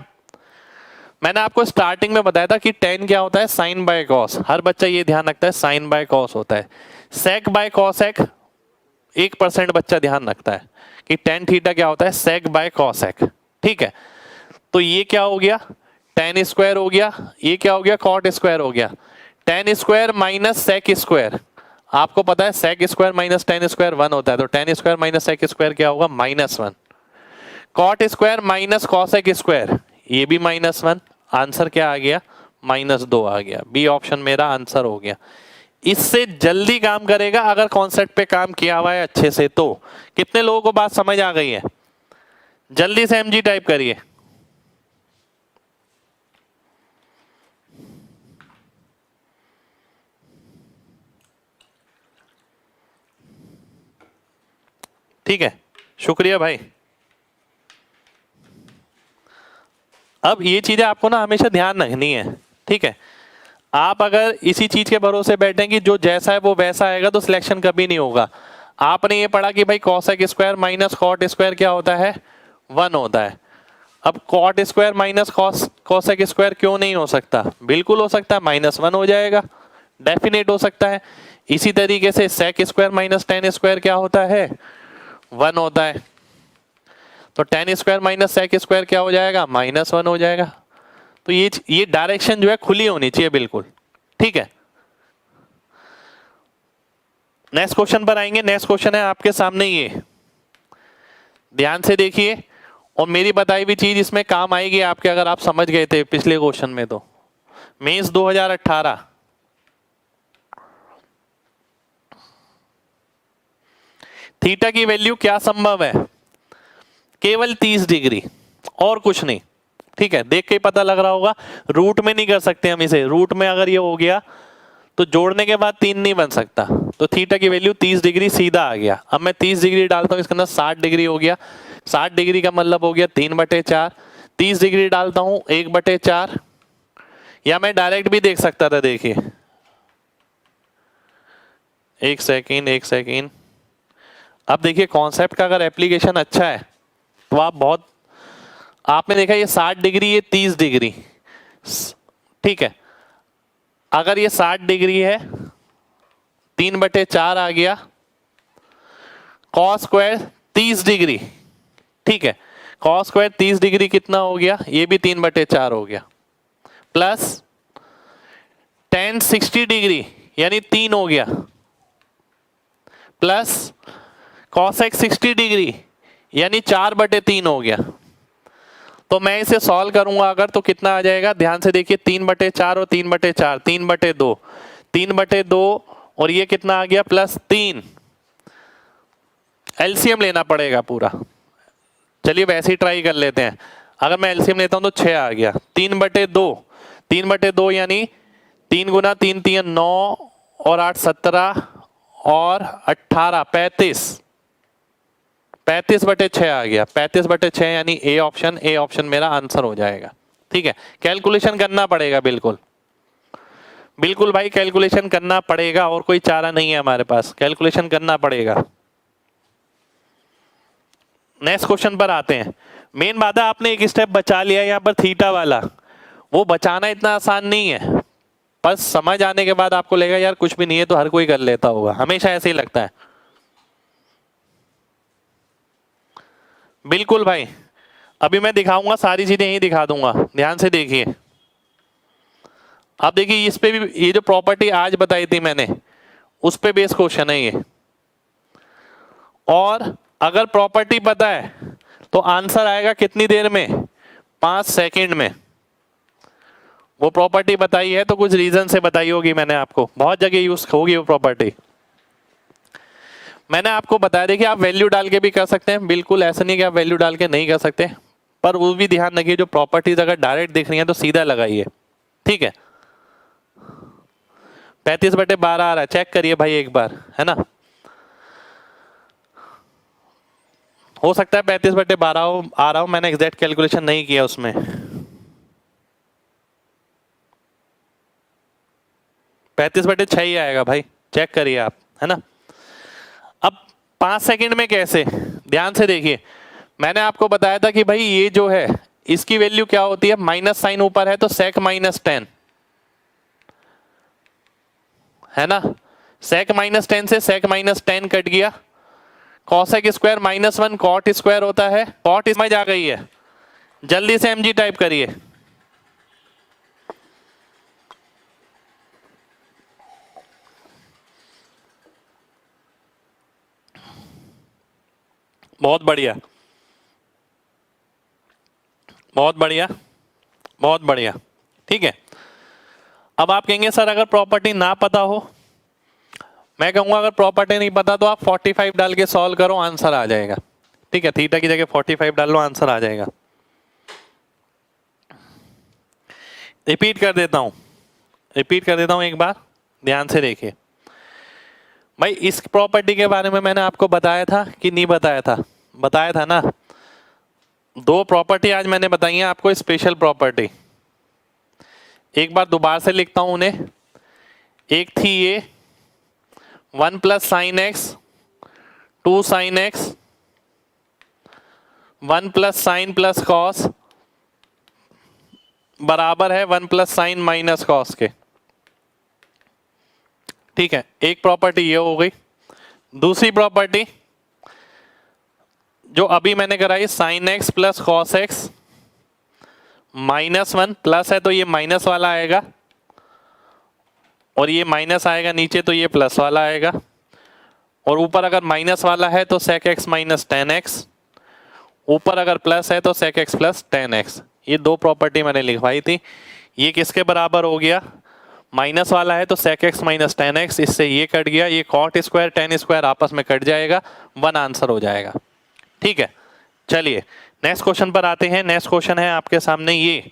मैंने आपको स्टार्टिंग में बताया था कि tan क्या होता है, साइन बाय कॉस, हर बच्चा ये ध्यान रखता है साइन बाय कॉस होता है। सेक बाय कॉसेक 1% बच्चा ध्यान रखता है कि tan थीटा क्या होता है, सेक बाय कॉसेक। ठीक है, तो ये क्या हो गया, tan स्क्वायर हो गया, ये क्या हो गया, कॉट स्क्वायर हो गया, tan square minus sec square, आपको पता है sec square minus tan square 1 होता है, तो tan square minus sec square क्या होगा, -1, cot square minus cosec square, ये भी -1, आंसर क्या आ गया, -2 आ गया। बी ऑप्शन मेरा आंसर हो गया। इससे जल्दी काम करेगा अगर कॉन्सेप्ट पे काम किया हुआ है अच्छे से तो। कितने लोगों को बात समझ आ गई है? जल्दी से एमजी टाइप करिए। ठीक है, शुक्रिया भाई। अब ये चीजें आपको ना हमेशा ध्यान रखनी है, ठीक है। आप अगर इसी चीज के भरोसे बैठे कि जो जैसा है वो वैसा आएगा तो सिलेक्शन कभी नहीं होगा। आपने ये पढ़ा कि भाई cosec square minus cot square क्या होता है? 1 होता है। अब cot square minus cosec square क्यों नहीं हो सकता? बिल्कुल हो सकता है, -1 हो जाएगा, डेफिनेट हो सकता है। इसी तरीके से sec square minus tan square क्या होता है? 1 होता है। तो tan square minus sec square क्या हो जाएगा? -1 हो जाएगा। तो ये डायरेक्शन जो है खुली होनी चाहिए बिल्कुल, ठीक है। नेक्स्ट क्वेश्चन पर आएंगे। नेक्स्ट क्वेश्चन है आपके सामने, ये ध्यान से देखिए और मेरी बताई हुई चीज इसमें काम आएगी आपके, अगर आप समझ गए थे पिछले क्वेश्चन में तो। मेंस 2018, थीटा की वैल्यू क्या संभव है? केवल 30 डिग्री और कुछ नहीं, ठीक है। देख के ही पता लग रहा होगा, रूट में नहीं कर सकते हम इसे। रूट में अगर ये हो गया तो जोड़ने के बाद 3 नहीं बन सकता। तो थीटा की वैल्यू 30 डिग्री सीधा आ गया। अब मैं 30 डिग्री डालता हूं, इसके अंदर 60 डिग्री हो गया। 60 डिग्री का मतलब हो गया 3/4। 30 डिग्री डालता हूं 1/4, या मैं डायरेक्ट भी देख सकता था। देखिए, एक सेकेंड। अब देखिए, कॉन्सेप्ट का अगर एप्लीकेशन अच्छा है तो आप बहुत, आपने देखा ये 60 डिग्री, ये 30 डिग्री, ठीक है। अगर ये 60 डिग्री है, 3/4 आ गया। कॉस स्क्वायर 30 डिग्री, ठीक है। कॉस स्क्वायर 30 डिग्री कितना हो गया? ये भी 3/4 हो गया। प्लस टेन 60 डिग्री यानी 3 हो गया। प्लस कॉसेक 60 डिग्री यानी 4/3 हो गया। तो मैं इसे सॉल्व करूंगा अगर, तो कितना आ जाएगा? ध्यान से देखिए, 3/4 और 3/4, 3/2, 3/2 और ये कितना आ गया? +3। एलसीएम लेना पड़ेगा पूरा। चलिए वैसे ही ट्राई कर लेते हैं। अगर मैं एलसीएम लेता हूं तो 6 आ गया। 3/2, 3/2 यानी 3 गुना 3 3 9 और 8 17 और 18 35। 35/6 आ गया। 35/6 यानी ए ऑप्शन मेरा आंसर हो जाएगा, ठीक है। कैलकुलेशन करना पड़ेगा, बिल्कुल बिल्कुल भाई, कैलकुलेशन करना पड़ेगा और कोई चारा नहीं है हमारे पास, कैलकुलेशन करना पड़ेगा। नेक्स्ट क्वेश्चन पर आते हैं। मेन बात है, आपने एक स्टेप बचा लिया यहाँ पर थीटा वाला। वो बचाना इतना आसान नहीं है, बस समझ आने के बाद आपको लगेगा यार कुछ भी नहीं है, तो हर कोई कर लेता होगा, हमेशा ऐसे ही लगता है। बिल्कुल भाई, अभी मैं दिखाऊंगा सारी चीजें यही दिखा दूंगा, ध्यान से देखिए। अब देखिए इस पे भी, ये जो प्रॉपर्टी आज बताई थी मैंने, उस पे बेस क्वेश्चन है ये। और अगर प्रॉपर्टी पता है तो आंसर आएगा कितनी देर में? 5 सेकंड में। वो प्रॉपर्टी बताई है तो कुछ रीजन से बताई होगी मैंने आपको, बहुत जगह यूज होगी वो प्रॉपर्टी। मैंने आपको बताया, देखिए आप वैल्यू डाल के भी कर सकते हैं, बिल्कुल ऐसा नहीं कि आप वैल्यू डाल के नहीं कर सकते, पर वो भी ध्यान रखिए जो प्रॉपर्टीज अगर डायरेक्ट दिख रही है तो सीधा लगाइए, ठीक है। 35/12 आ रहा है, चेक करिए भाई एक बार, है ना। हो सकता है 35/12 आ रहा हूं, मैंने एग्जैक्ट कैलकुलेशन नहीं किया उसमें। 35/6 ही आएगा भाई, चेक करिए आप, है ना। अब 5 सेकंड में कैसे? ध्यान से देखिए, मैंने आपको बताया था कि भाई ये जो है इसकी वैल्यू क्या होती है? माइनस साइन ऊपर है तो सेक -10, है ना। सेक -10 से सेक -10 कट गया। कॉसेक स्क्वायर -1 कॉट स्क्वायर होता है। कॉट समझ आ गई है? जल्दी से एमजी टाइप करिए। बहुत बढ़िया, बहुत बढ़िया, बहुत बढ़िया, ठीक है। अब आप कहेंगे सर अगर प्रॉपर्टी ना पता हो, मैं कहूंगा अगर प्रॉपर्टी नहीं पता तो आप 45 डाल के सॉल्व करो, आंसर आ जाएगा। ठीक है, थीटा की जगह 45 डाल लो, आंसर आ जाएगा। रिपीट कर देता हूं एक बार, ध्यान से देखिए भाई। इस प्रॉपर्टी के बारे में मैंने आपको बताया था कि नहीं बताया था? बताया था ना। दो प्रॉपर्टी आज मैंने बताई है आपको, स्पेशल प्रॉपर्टी। एक बार दोबारा से लिखता हूं उन्हें। एक थी ये 1 plus sine x 2 sine x 1 plus sign plus cos बराबर है 1 प्लस साइन माइनस कॉस के। ठीक है, एक प्रॉपर्टी ये हो गई। दूसरी प्रॉपर्टी जो अभी मैंने कराई, sign x plus cos x -1, plus है तो ये माइनस वाला आएगा और ये माइनस आएगा नीचे तो ये प्लस वाला आएगा, और ऊपर अगर माइनस वाला है तो sec x minus tan x, ऊपर अगर प्लस है तो sec x plus tan x. ये दो प्रॉपर्टी मैंने लिखवाई थी। ये किसके बराबर हो गया? माइनस वाला है तो sec x minus tan x, इससे ये कट गया, ये कॉट स्क्वायर टेन स्क्वायर आपस में कट जाएगा, 1 आंसर हो जाएगा। ठीक है, चलिए नेक्स्ट क्वेश्चन पर आते हैं। नेक्स्ट क्वेश्चन है आपके सामने ये।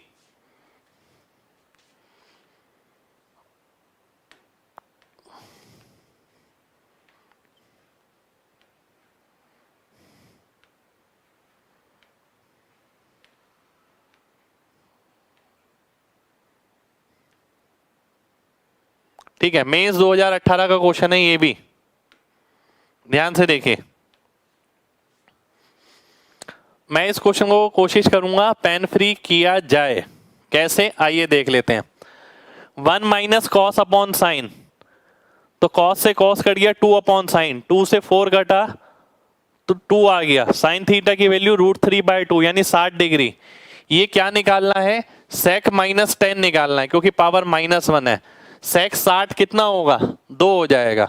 ठीक है, मेंस 2018 का क्वेश्चन है ये भी, ध्यान से देखिए। मैं इस क्वेश्चन को कोशिश करूंगा पेन फ्री किया जाए। कैसे, आइए देख लेते हैं। 1 माइनस कॉस अपॉन साइन, तो कॉस से कॉस कट गया 2 अपॉन साइन, 2 से 4 कटा तो 2 आ गया। साइन थीटा की वैल्यू √3/2 यानी 60 डिग्री। ये क्या निकालना है? सेक माइनस 10 निकालना है, क्योंकि पावर -1 है। सेक 60 कितना होगा? 2 हो जाएगा।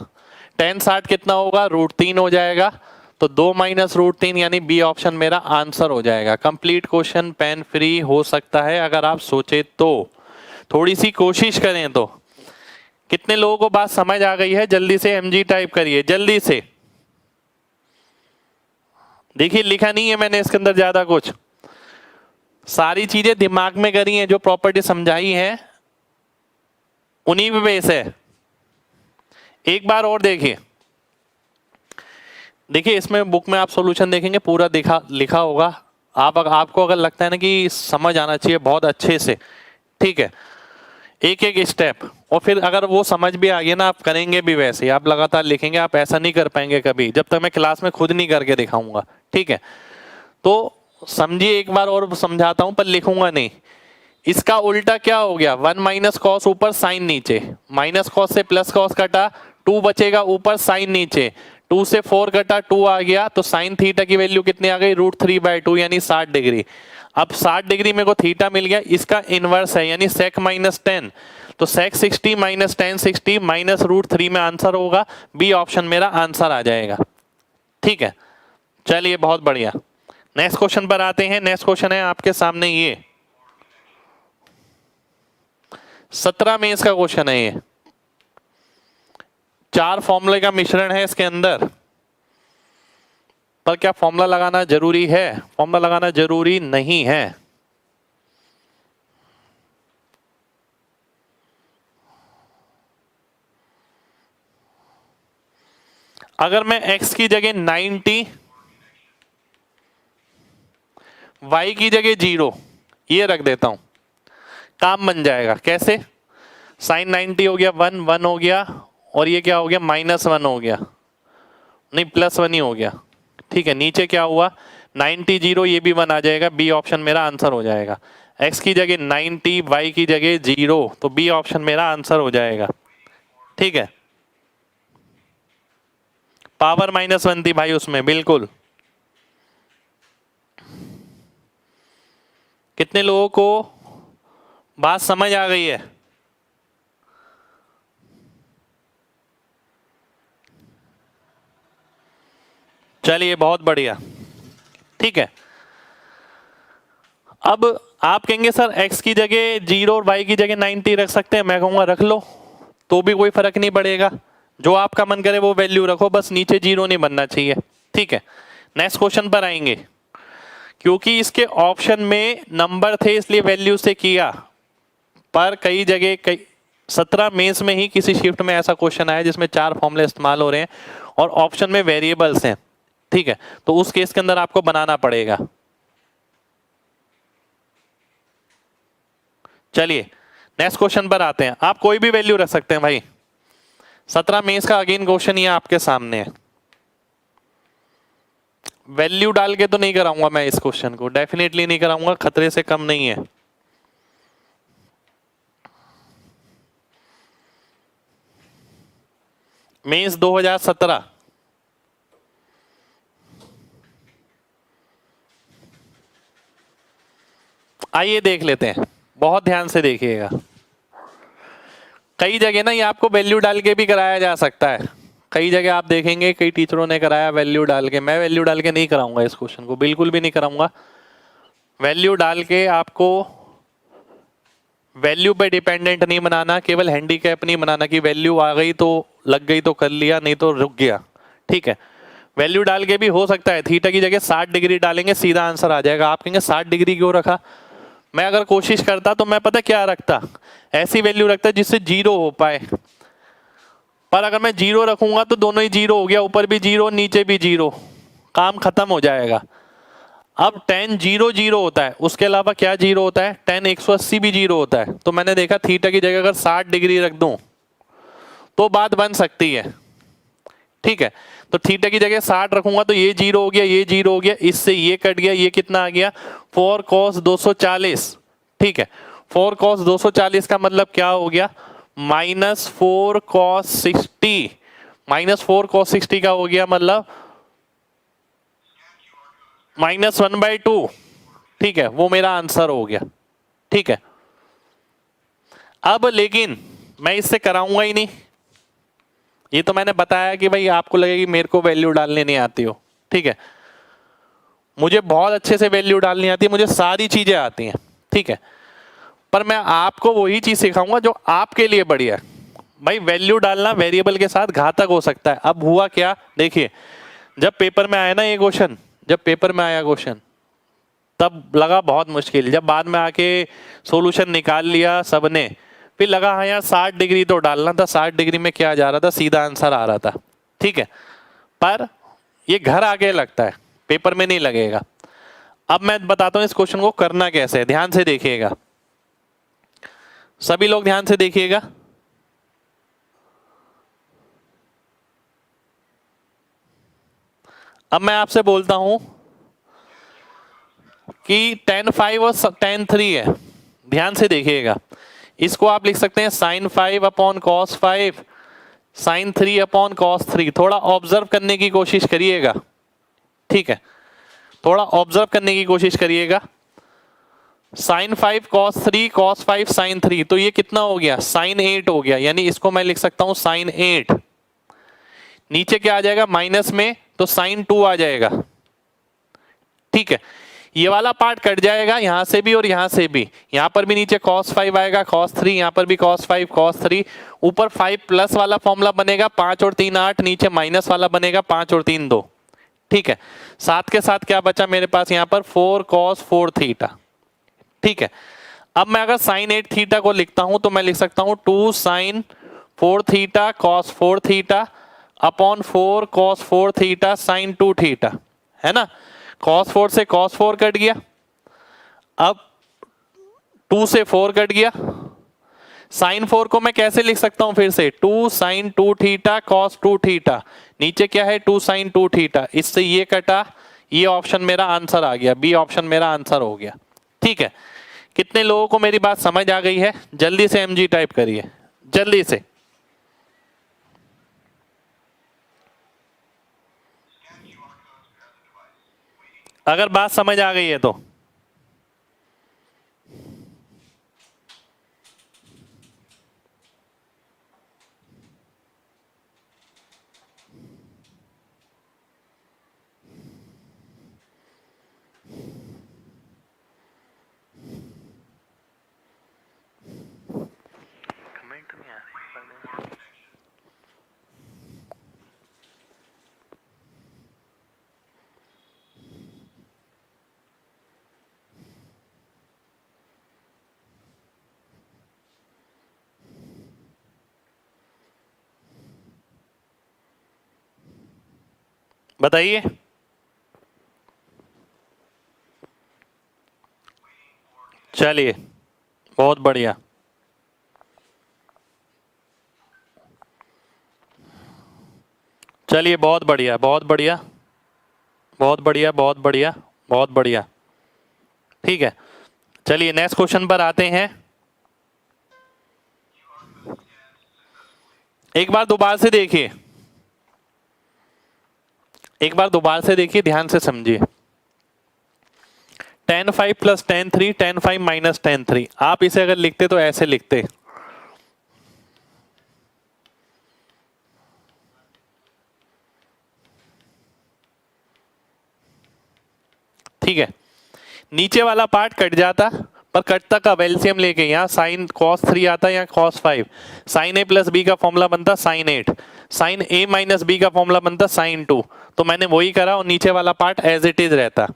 10 60 कितना होगा? √3 हो जाएगा। तो 2 माइनस √3 यानी बी ऑप्शन मेरा आंसर हो जाएगा। कंप्लीट क्वेश्चन पेन फ्री हो सकता है अगर आप सोचे तो, थोड़ी सी कोशिश करें तो। कितने लोगों को बात समझ आ गई है? जल्दी से एमजी टाइप करिए, जल्दी से। देखिए लिखा नहीं है मैंने इसके अंदर ज्यादा कुछ, सारी चीजें दिमाग में करी हैं, जो प्रॉपर्टी समझाई है उन्हीं पे बेस है। एक बार और देखिए, देखिए इसमें बुक में आप सॉल्यूशन देखेंगे पूरा लिखा होगा। आपको अगर लगता है ना कि समझ आना चाहिए बहुत अच्छे से, ठीक है, एक एक स्टेप, और फिर अगर वो समझ भी आ गया ना, आप करेंगे भी वैसे ही, आप लगातार लिखेंगे। आप ऐसा नहीं कर पाएंगे कभी जब तक मैं क्लास में खुद नहीं करके दिखाऊंगा। ठीक है, तो समझिए, एक बार और समझाता हूं पर लिखूंगा नहीं। इसका उल्टा क्या हो गया? 1 माइनस कॉस ऊपर साइन नीचे, माइनस कॉस से प्लस कॉस कटा, 2 बचेगा ऊपर साइन नीचे, 2 से 4 कटा 2 आ गया, तो साइन थीटा की वैल्यू कितनी आ गई? √3/2 यानी 60 डिग्री। अब 60 डिग्री मेरे को थीटा मिल गया, इसका इनवर्स है यानी सेक माइनस 10, तो सेक 60 माइनस टेन 60 माइनस √3 में आंसर होगा। बी ऑप्शन मेरा आंसर आ जाएगा। ठीक है, चलिए बहुत बढ़िया। नेक्स्ट क्वेश्चन पर आते हैं। नेक्स्ट क्वेश्चन है आपके सामने ये 17 में इसका क्वेश्चन है। ये 4 फॉर्मूले का मिश्रण है इसके अंदर, पर क्या फॉर्मूला लगाना जरूरी है? फॉर्मूला लगाना जरूरी नहीं है। अगर मैं x की जगह 90, y की जगह 0 ये रख देता हूं, काम बन जाएगा। कैसे? साइन 90 हो गया 1 1 हो गया, और ये क्या हो गया? -1 हो गया, नहीं +1 ही हो गया। ठीक है, नीचे क्या हुआ? 90 0, ये भी 1 आ जाएगा। बी ऑप्शन मेरा आंसर हो जाएगा। x की जगह 90, y की जगह 0, तो बी ऑप्शन मेरा आंसर हो जाएगा। ठीक है, पावर -1 थी भाई उसमें, बिल्कुल। कितने लोगों को बात समझ आ गई है? चलिए बहुत बढ़िया। ठीक है, अब आप कहेंगे सर x की जगह 0 और y की जगह 90 रख सकते हैं, मैं कहूँगा रख लो, तो भी कोई फर्क नहीं पड़ेगा, जो आपका मन करे वो वैल्यू रखो, बस नीचे 0 नहीं बनना चाहिए। ठीक है, नेक्स्ट क्वेश्चन पर आएंगे। क्योंकि इसके ऑप्शन में नंबर थे इसलिए वैल्यू से किया, पर कई जगह कई 17 मेंस में ही किसी शिफ्ट में ऐसा क्वेश्चन आया जिसमें 4 फॉर्मूले इस्तेमाल हो रहे हैं और ऑप्शन में वेरिएबल्स हैं। ठीक है, तो उस केस के अंदर आपको बनाना पड़ेगा। चलिए नेक्स्ट क्वेश्चन पर आते हैं। आप कोई भी वैल्यू रख सकते हैं भाई। 17 मेंस का अगेन क्वेश्चन ये आपके सामने है। वैल्यू डाल के तो नहीं कराऊंगा मैं इस क्वेश्चन को, डेफिनेटली नहीं कराऊंगा, खतरे से कम नहीं है। मेंस 2017, आइए देख लेते हैं, बहुत ध्यान से देखिएगा। कई जगह ना ये आपको वैल्यू डाल के भी कराया जा सकता है, कई जगह आप देखेंगे कई टीचरों ने कराया वैल्यू डाल के। मैं वैल्यू डाल के नहीं कराऊंगा इस क्वेश्चन को, बिल्कुल भी नहीं कराऊंगा। वैल्यू डाल के आपको वैल्यू पे डिपेंडेंट नहीं बनाना, केवल हैंडीकैप नहीं बनाना कि वैल्यू आ गई तो लग गई तो कर लिया, नहीं तो रुक गया। ठीक है, वैल्यू डाल के भी हो सकता है थीटा की जगह 60 डिग्री डालेंगे सीधा आंसर आ जाएगा। आप कहेंगे 60 डिग्री क्यों रखा? मैं अगर कोशिश करता तो मैं पता क्या रखता, ऐसी वैल्यू रखता जिससे 0 हो पाए। पर अगर मैं 0 रखूंगा तो दोनों ही 0 हो गया, ऊपर भी 0 नीचे भी 0, काम खत्म हो जाएगा। अब tan 0 0 होता है, उसके अलावा क्या 0 होता है? tan 180 भी 0 होता है। तो मैंने देखा थीटा की जगह अगर 60 डिग्री रख दूं तो बात बन सकती है। ठीक है, तो थीटा की जगह 60 रखूंगा तो ये 0 हो गया, ये 0 हो गया, इससे ये कट गया, ये कितना आ गया 4 cos 240। ठीक है, 4 cos 240 का मतलब क्या हो गया -4 cos 60, -4 cos 60 का हो गया मतलब -1/2। ठीक है, वो मेरा आंसर हो गया। ठीक है, अब लेकिन मैं इससे कराऊंगा ही नहीं, ये तो मैंने बताया कि भाई आपको लगेगी मेरे को वैल्यू डालने नहीं आती हो। ठीक है, मुझे बहुत अच्छे से वैल्यू डालनी आती है, मुझे सारी चीजें आती हैं। ठीक है, पर मैं आपको वही चीज सिखाऊंगा जो आपके लिए बढ़िया है। भाई वैल्यू डालना वेरिएबल के साथ घातक हो सकता है। अब हुआ क्या, देखिए जब पेपर में आया ना ये क्वेश्चन, जब पेपर में आया क्वेश्चन तब लगा बहुत मुश्किल, जब बाद में आके सॉल्यूशन निकाल लिया सबने, फिर लगा हाँ यार 60 डिग्री तो डालना था, 60 डिग्री में क्या जा रहा था, सीधा आंसर आ रहा था। ठीक है, पर ये घर आके लगता है, पेपर में नहीं लगेगा। अब मैं बताता हूं इस क्वेश्चन को करना कैसे है, ध्यान से देखिएगा, सभी लोग ध्यान से देखिएगा। अब मैं आपसे बोलता हूं कि tan 5 और tan 3 है, ध्यान से देखिएगा। इसको आप लिख सकते हैं sin 5 upon cos 5, sin 3 upon cos 3। थोड़ा ऑब्जर्व करने की कोशिश करिएगा। ठीक है, थोड़ा ऑब्जर्व करने की कोशिश करिएगा। sin 5 cos 3 cos 5 sin 3, तो ये कितना हो गया sin 8 हो गया, यानी इसको मैं लिख सकता हूं sin 8। नीचे क्या आ जाएगा माइनस में, तो sin 2 आ जाएगा। ठीक है, ये वाला पार्ट कट जाएगा यहां से भी और यहां से भी, यहां पर भी नीचे cos 5 आएगा cos 3, यहां पर भी cos 5 cos 3, ऊपर 5 प्लस वाला फॉर्मूला बनेगा 5 और 3 8, नीचे माइनस वाला बनेगा 5 और 3 2। ठीक है, साथ के साथ क्या बचा मेरे पास यहां पर 4 cos 4 थीटा। ठीक है, अब मैं अगर sin 8 थीटा को लिखता हूं तो मैं लिख सकता हूं 2 sin 4 theta cos 4 theta upon 4 cos 4 theta sin 2 theta, है ना। cos 4 से cos 4 कट गया, अब 2 से 4 कट गया, sin 4 को मैं कैसे लिख सकता हूं फिर से 2 sin 2 थीटा cos 2 थीटा, नीचे क्या है 2 sin 2 थीटा, इससे ये कटा, ये ऑप्शन मेरा आंसर आ गया, बी ऑप्शन मेरा आंसर हो गया। ठीक है, कितने लोगों को मेरी बात समझ आ गई है? जल्दी से एमजी टाइप करिए, जल्दी से। अगर बात समझ आ गई है तो बताइए। चलिए बहुत बढ़िया। चलिए बहुत बढ़िया, बहुत बढ़िया, बहुत बढ़िया, बहुत बढ़िया, बहुत बढ़िया। ठीक है, चलिए नेक्स्ट क्वेश्चन पर आते हैं। एक बार दोबारा से देखिए, एक बार दोबारा से देखिए, ध्यान से समझिए। tan 5 plus tan 3, tan 5 minus tan 3, आप इसे अगर लिखते तो ऐसे लिखते। ठीक है, नीचे वाला पार्ट कट जाता, पर कटता का एलसीएम लेके यहाँ साइन cos 3 आता, यहाँ cos 5, sine a plus B का फॉर्मूला बनता sine 8, sine a minus B का फॉर्मूला बनता साइन 2। तो मैंने वही करा और नीचे वाला पार्ट एज इट इज रहता।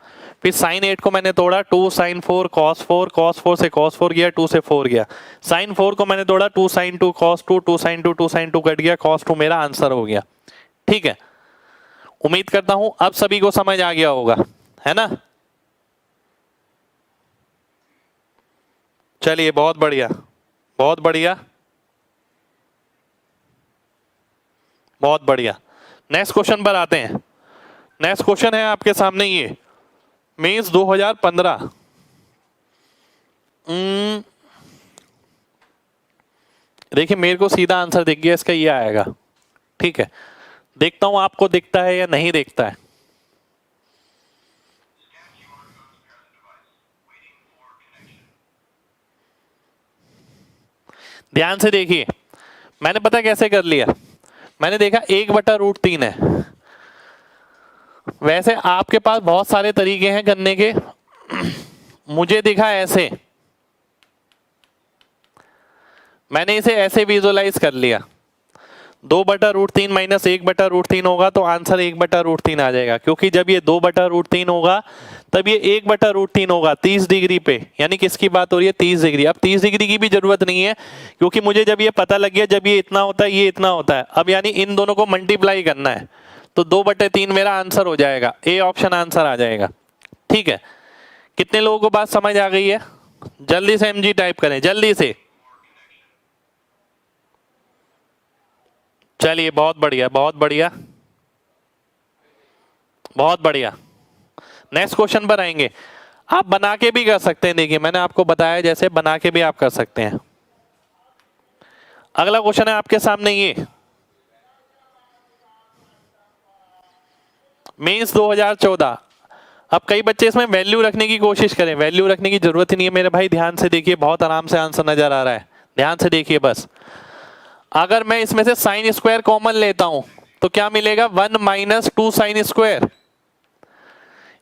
फिर साइन 8 को मैंने तोड़ा, 2 साइन 4 cos 4, cos 4 से cos 4 गया, 2 से 4 गया। साइन 4 को मैंने तोड़ा, 2 साइन 2 cos 2, 2 साइन 2, 2 साइन 2 कट गया, cos 2 मेरा आंसर हो गया। ठीक है, उम्मीद करता हूं अब सभी को समझ आ गया होगा, है ना। चलिए बहुत बढ़िया, बहुत बढ़िया, बहुत बढ़िया। नेक्स्ट क्वेश्चन पर आते हैं। नेक्स्ट क्वेश्चन है आपके सामने ये, मेंस 2015। देखिए मेरे को सीधा आंसर दिख गया, इसका ये आएगा। ठीक है, देखता हूं आपको दिखता है या नहीं दिखता है। ध्यान से देखिए, मैंने पता कैसे कर लिया, मैंने देखा 1/√3 है। वैसे आपके पास बहुत सारे तरीके हैं करने के, मुझे दिखा ऐसे, मैंने इसे ऐसे विजुअलाइज कर लिया। 2/√3 माइनस 1/√3 होगा तो आंसर 1/√3 आ जाएगा, क्योंकि जब ये 2/√3 होगा तब ये 1/√3 होगा 30 डिग्री पे, यानी किसकी बात हो रही है, 30 डिग्री। अब 30 डिग्री की भी जरूरत नहीं है, क्योंकि मुझे जब ये पता लग गया जब ये इतना होता है ये इतना होता है, अब यानी इन दोनों को मल्टीप्लाई करना है, तो 2/3 मेरा आंसर हो जाएगा, ए ऑप्शन आंसर आ जाएगा। ठीक है, कितने लोगों को बात समझ आ गई है? जल्दी से एमजी टाइप करें, जल्दी से। चलिए बहुत बढ़िया, बहुत बढ़िया, बहुत बढ़िया। नेक्स्ट क्वेश्चन पर आएंगे। आप बना के भी कर सकते हैं, देखिए मैंने आपको बताया जैसे बना के भी आप कर सकते हैं। अगला क्वेश्चन है आपके सामने ये, मेंस 2014। अब कई बच्चे इसमें वैल्यू रखने की कोशिश करें, वैल्यू रखने की जरूरत ही नहीं है मेरे भाई, ध्यान से देखिए, बहुत आराम से आंसर नजर आ रहा है, ध्यान से देखिए बस। अगर मैं इसमें से साइन स्क्वायर कॉमन लेता हूं तो क्या मिलेगा, 1 माइनस 2 साइन स्क्वायर।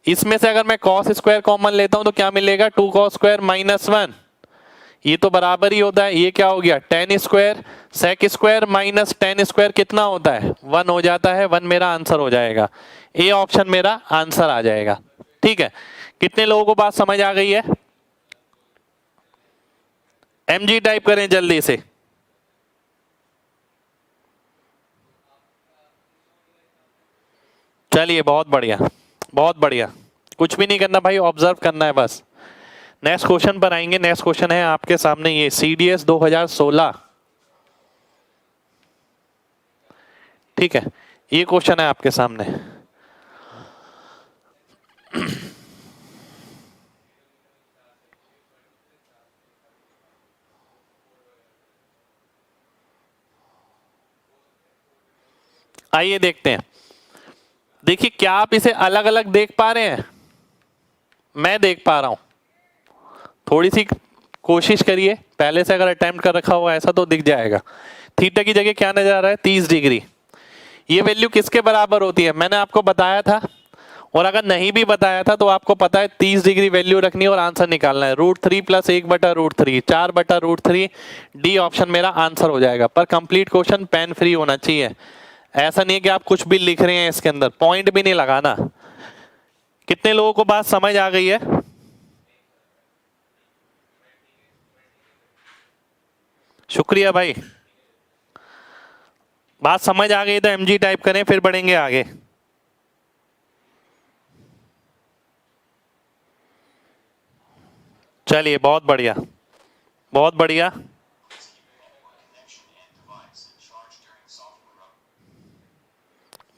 इसमें से अगर मैं कॉस स्क्वायर कॉमन लेता हूं तो क्या मिलेगा, 2 कॉस स्क्वायर माइनस 1। ये तो बराबर ही होता है, ये क्या हो गया, tan square, sec square minus tan square कितना होता है, 1 हो जाता है, 1 मेरा आंसर हो जाएगा, ए ऑप्शन मेरा आंसर आ जाएगा। ठीक है, कितने लोगों को बात समझ आ गई है? एमजी टाइप करें जल्दी से। चलिए बहुत बढ़िया, बहुत बढ़िया, कुछ भी नहीं करना भाई, ऑब्जर्व करना है बस। नेक्स्ट क्वेश्चन पर आएंगे। नेक्स्ट क्वेश्चन है आपके सामने ये, सीडीएस 2016। ठीक है, ये क्वेश्चन है आपके सामने। आइए देखते हैं। देखिए क्या आप इसे अलग अलग देख पा रहे हैं? मैं देख पा रहा हूं, थोड़ी सी कोशिश करिए, पहले से अगर अटेम्प्ट कर रखा हुआ ऐसा तो दिख जाएगा। थीटा की जगह क्या नजर आ रहा है, 30 डिग्री। ये वैल्यू किसके बराबर होती है, मैंने आपको बताया था, और अगर नहीं भी बताया था तो आपको पता है 30 डिग्री वैल्यू रखनी है और आंसर निकालना है, √3 प्लस 1/√3, 4/√3, डी ऑप्शन मेरा आंसर हो जाएगा। पर कंप्लीट क्वेश्चन पेन फ्री होना चाहिए, ऐसा नहीं है कि आप कुछ भी लिख रहे हैं इसके अंदर, पॉइंट भी नहीं लगाना। कितने लोगों को बात समझ आ गई है? शुक्रिया भाई, बात समझ आ गई तो एमजी टाइप करें, फिर बढ़ेंगे आगे। चलिए बहुत बढ़िया, बहुत बढ़िया।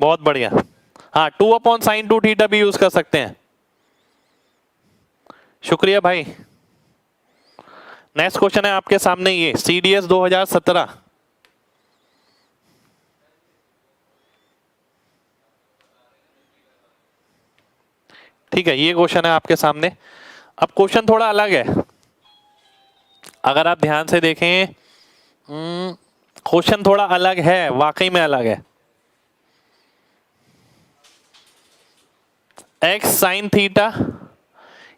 बहुत बढ़िया। हाँ, 2/sin2θ भी यूज कर सकते हैं। शुक्रिया भाई। नेक्स्ट क्वेश्चन है आपके सामने ये CDS 2017। ठीक है, ये क्वेश्चन है आपके सामने। अब क्वेश्चन थोड़ा अलग है, अगर आप ध्यान से देखें क्वेश्चन थोड़ा अलग है, वाकई में अलग है। x sin थीटा,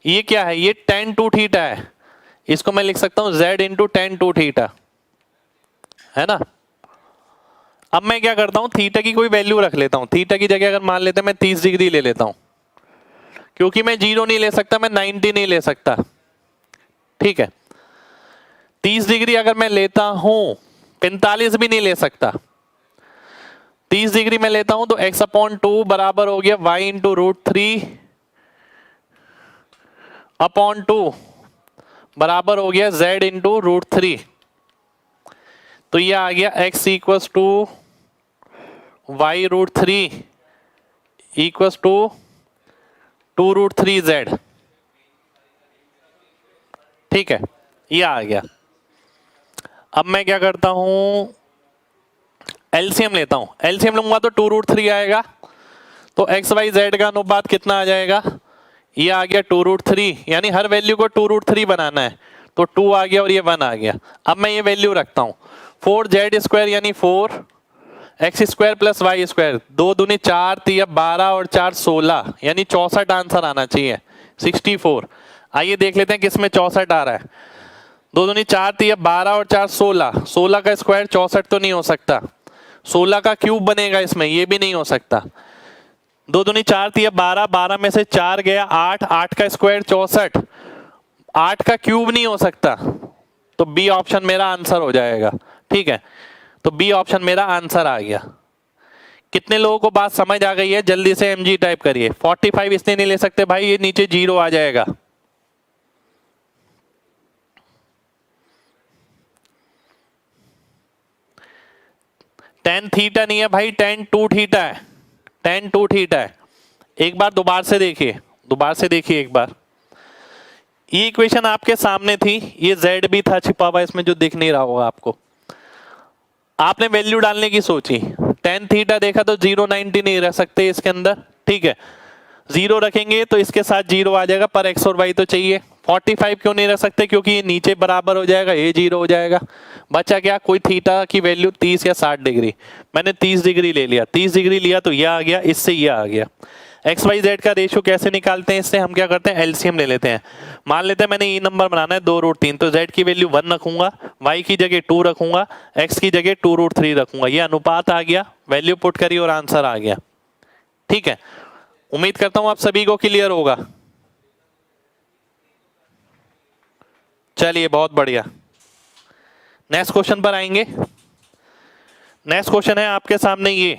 ये क्या है? ये tan2θ है। इसको मैं लिख सकता हूं z इंटू tan2θ, है ना। अब मैं क्या करता हूं, थीटा की कोई वैल्यू रख लेता हूं। थीटा की जगह अगर मान लेते हैं मैं 30 डिग्री ले लेता हूं, क्योंकि मैं 0 नहीं ले सकता, मैं 90 नहीं ले सकता। ठीक है, 30 डिग्री अगर मैं लेता हूं, 45 भी नहीं ले सकता। 30 डिग्री में लेता हूं तो x/2 बराबर हो गया y इंटू √3/2 बराबर हो गया z इंटू √3। तो ये आ गया x equals to y√3 equals to 2√3z। ठीक है, ये आ गया। अब मैं क्या करता हूं, एलसीएम लेता हूं। एलसीएम लूंगा तो 2√3 आएगा, तो एक्स वाई जेड का अनुपात कितना आ जाएगा? ये आ गया 2√3, यानी हर वैल्यू को 2√3 बनाना है, तो 2 आ गया और ये 1 आ गया। अब मैं ये वैल्यू रखता हूं, 4z² यानी 4x² प्लस y², 2 दूनी 4, 3 12 और 4 16, यानी 64 आंसर आना चाहिए, 64। आइए देख लेते हैं किसमें 64 आ रहा है। 2 दूनी 4, 3 12 और 4 16, 16 का स्क्वायर 64 तो नहीं हो सकता। 16 का क्यूब बनेगा इसमें, ये भी नहीं हो सकता। 2 दूनी 4, 3 12, 12 में से 4 गया 8, 8 का स्क्वायर 64, 8 का क्यूब नहीं हो सकता। तो बी ऑप्शन मेरा आंसर हो जाएगा। ठीक है, तो बी ऑप्शन मेरा आंसर आ गया। कितने लोगों को बात समझ आ गई है? जल्दी से mg टाइप करिए। 45 इसलिए नहीं ले सकते भाई, ये नीचे 0 आ जाएगा। tan थीटा नहीं है भाई, tan2θ है, tan2θ है। एक बार दोबारा से देखिए, दोबारा से देखिए एक बार। ये इक्वेशन आपके सामने थी, ये z भी था छिपा हुआ इसमें जो दिख नहीं रहा होगा आपको। आपने वैल्यू डालने की सोची, tan थीटा देखा तो 0 90 नहीं रह सकते इसके अंदर। ठीक है, 0 रखेंगे तो इसके साथ 0 आ जाएगा, पर x और y तो चाहिए। 45 क्यों नहीं रख सकते? क्योंकि ये नीचे बराबर हो जाएगा, ये 0 हो जाएगा। बचा क्या? कोई थीटा की वैल्यू 30 या 60 डिग्री। मैंने 30 डिग्री ले लिया, 30 डिग्री लिया तो ये आ गया, इससे ये आ गया। एक्स वाई जेड का रेशियो कैसे निकालते हैं? इससे हम क्या करते हैं, एलसीएम ले लेते हैं। मान लेते हैं मैंने ये नंबर बनाना है 2√3, तो जेड की वैल्यू 1 रखूंगा, वाई की जगह 2 रखूंगा, एक्स की जगह 2√3 रखूंगा। ये अनुपात आ गया, वैल्यू पुट करी और आंसर आ गया। ठीक है, उम्मीद करता हूं आप सभी को क्लियर होगा। चलिए बहुत बढ़िया, नेक्स्ट क्वेश्चन पर आएंगे। नेक्स्ट क्वेश्चन है आपके सामने ये,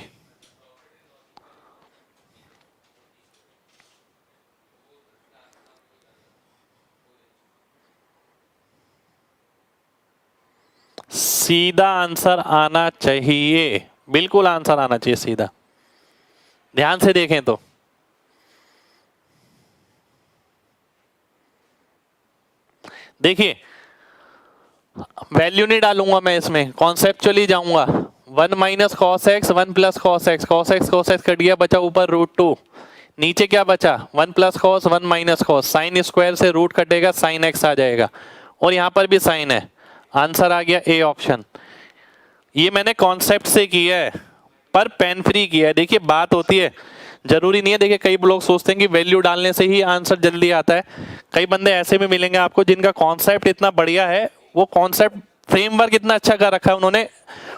सीधा आंसर आना चाहिए, बिल्कुल आंसर आना चाहिए सीधा। ध्यान से देखें तो देखिए, वैल्यू नहीं डालूंगा मैं इसमें, कॉन्सेप्चुअली जाऊंगा। 1 minus cos x, 1 plus cos x, cos x cut गया, बचा ऊपर √2। नीचे क्या बचा? 1 plus cos, 1 minus cos, sine square से रूट कटेगा, साइन एक्स आ जाएगा, और यहां पर भी साइन है। आंसर आ गया ए ऑप्शन। ये मैंने कॉन्सेप्ट से किया है, पर पेन फ्री किया है। देखिए बात होती है, जरूरी नहीं है। देखिए कई लोग सोचते हैं कि वैल्यू डालने से ही आंसर जल्दी आता है। कई बंदे ऐसे भी मिलेंगे आपको जिनका कॉन्सेप्ट इतना बढ़िया है, वो कॉन्सेप्ट फ्रेमवर्क इतना अच्छा कर रखा है उन्होंने,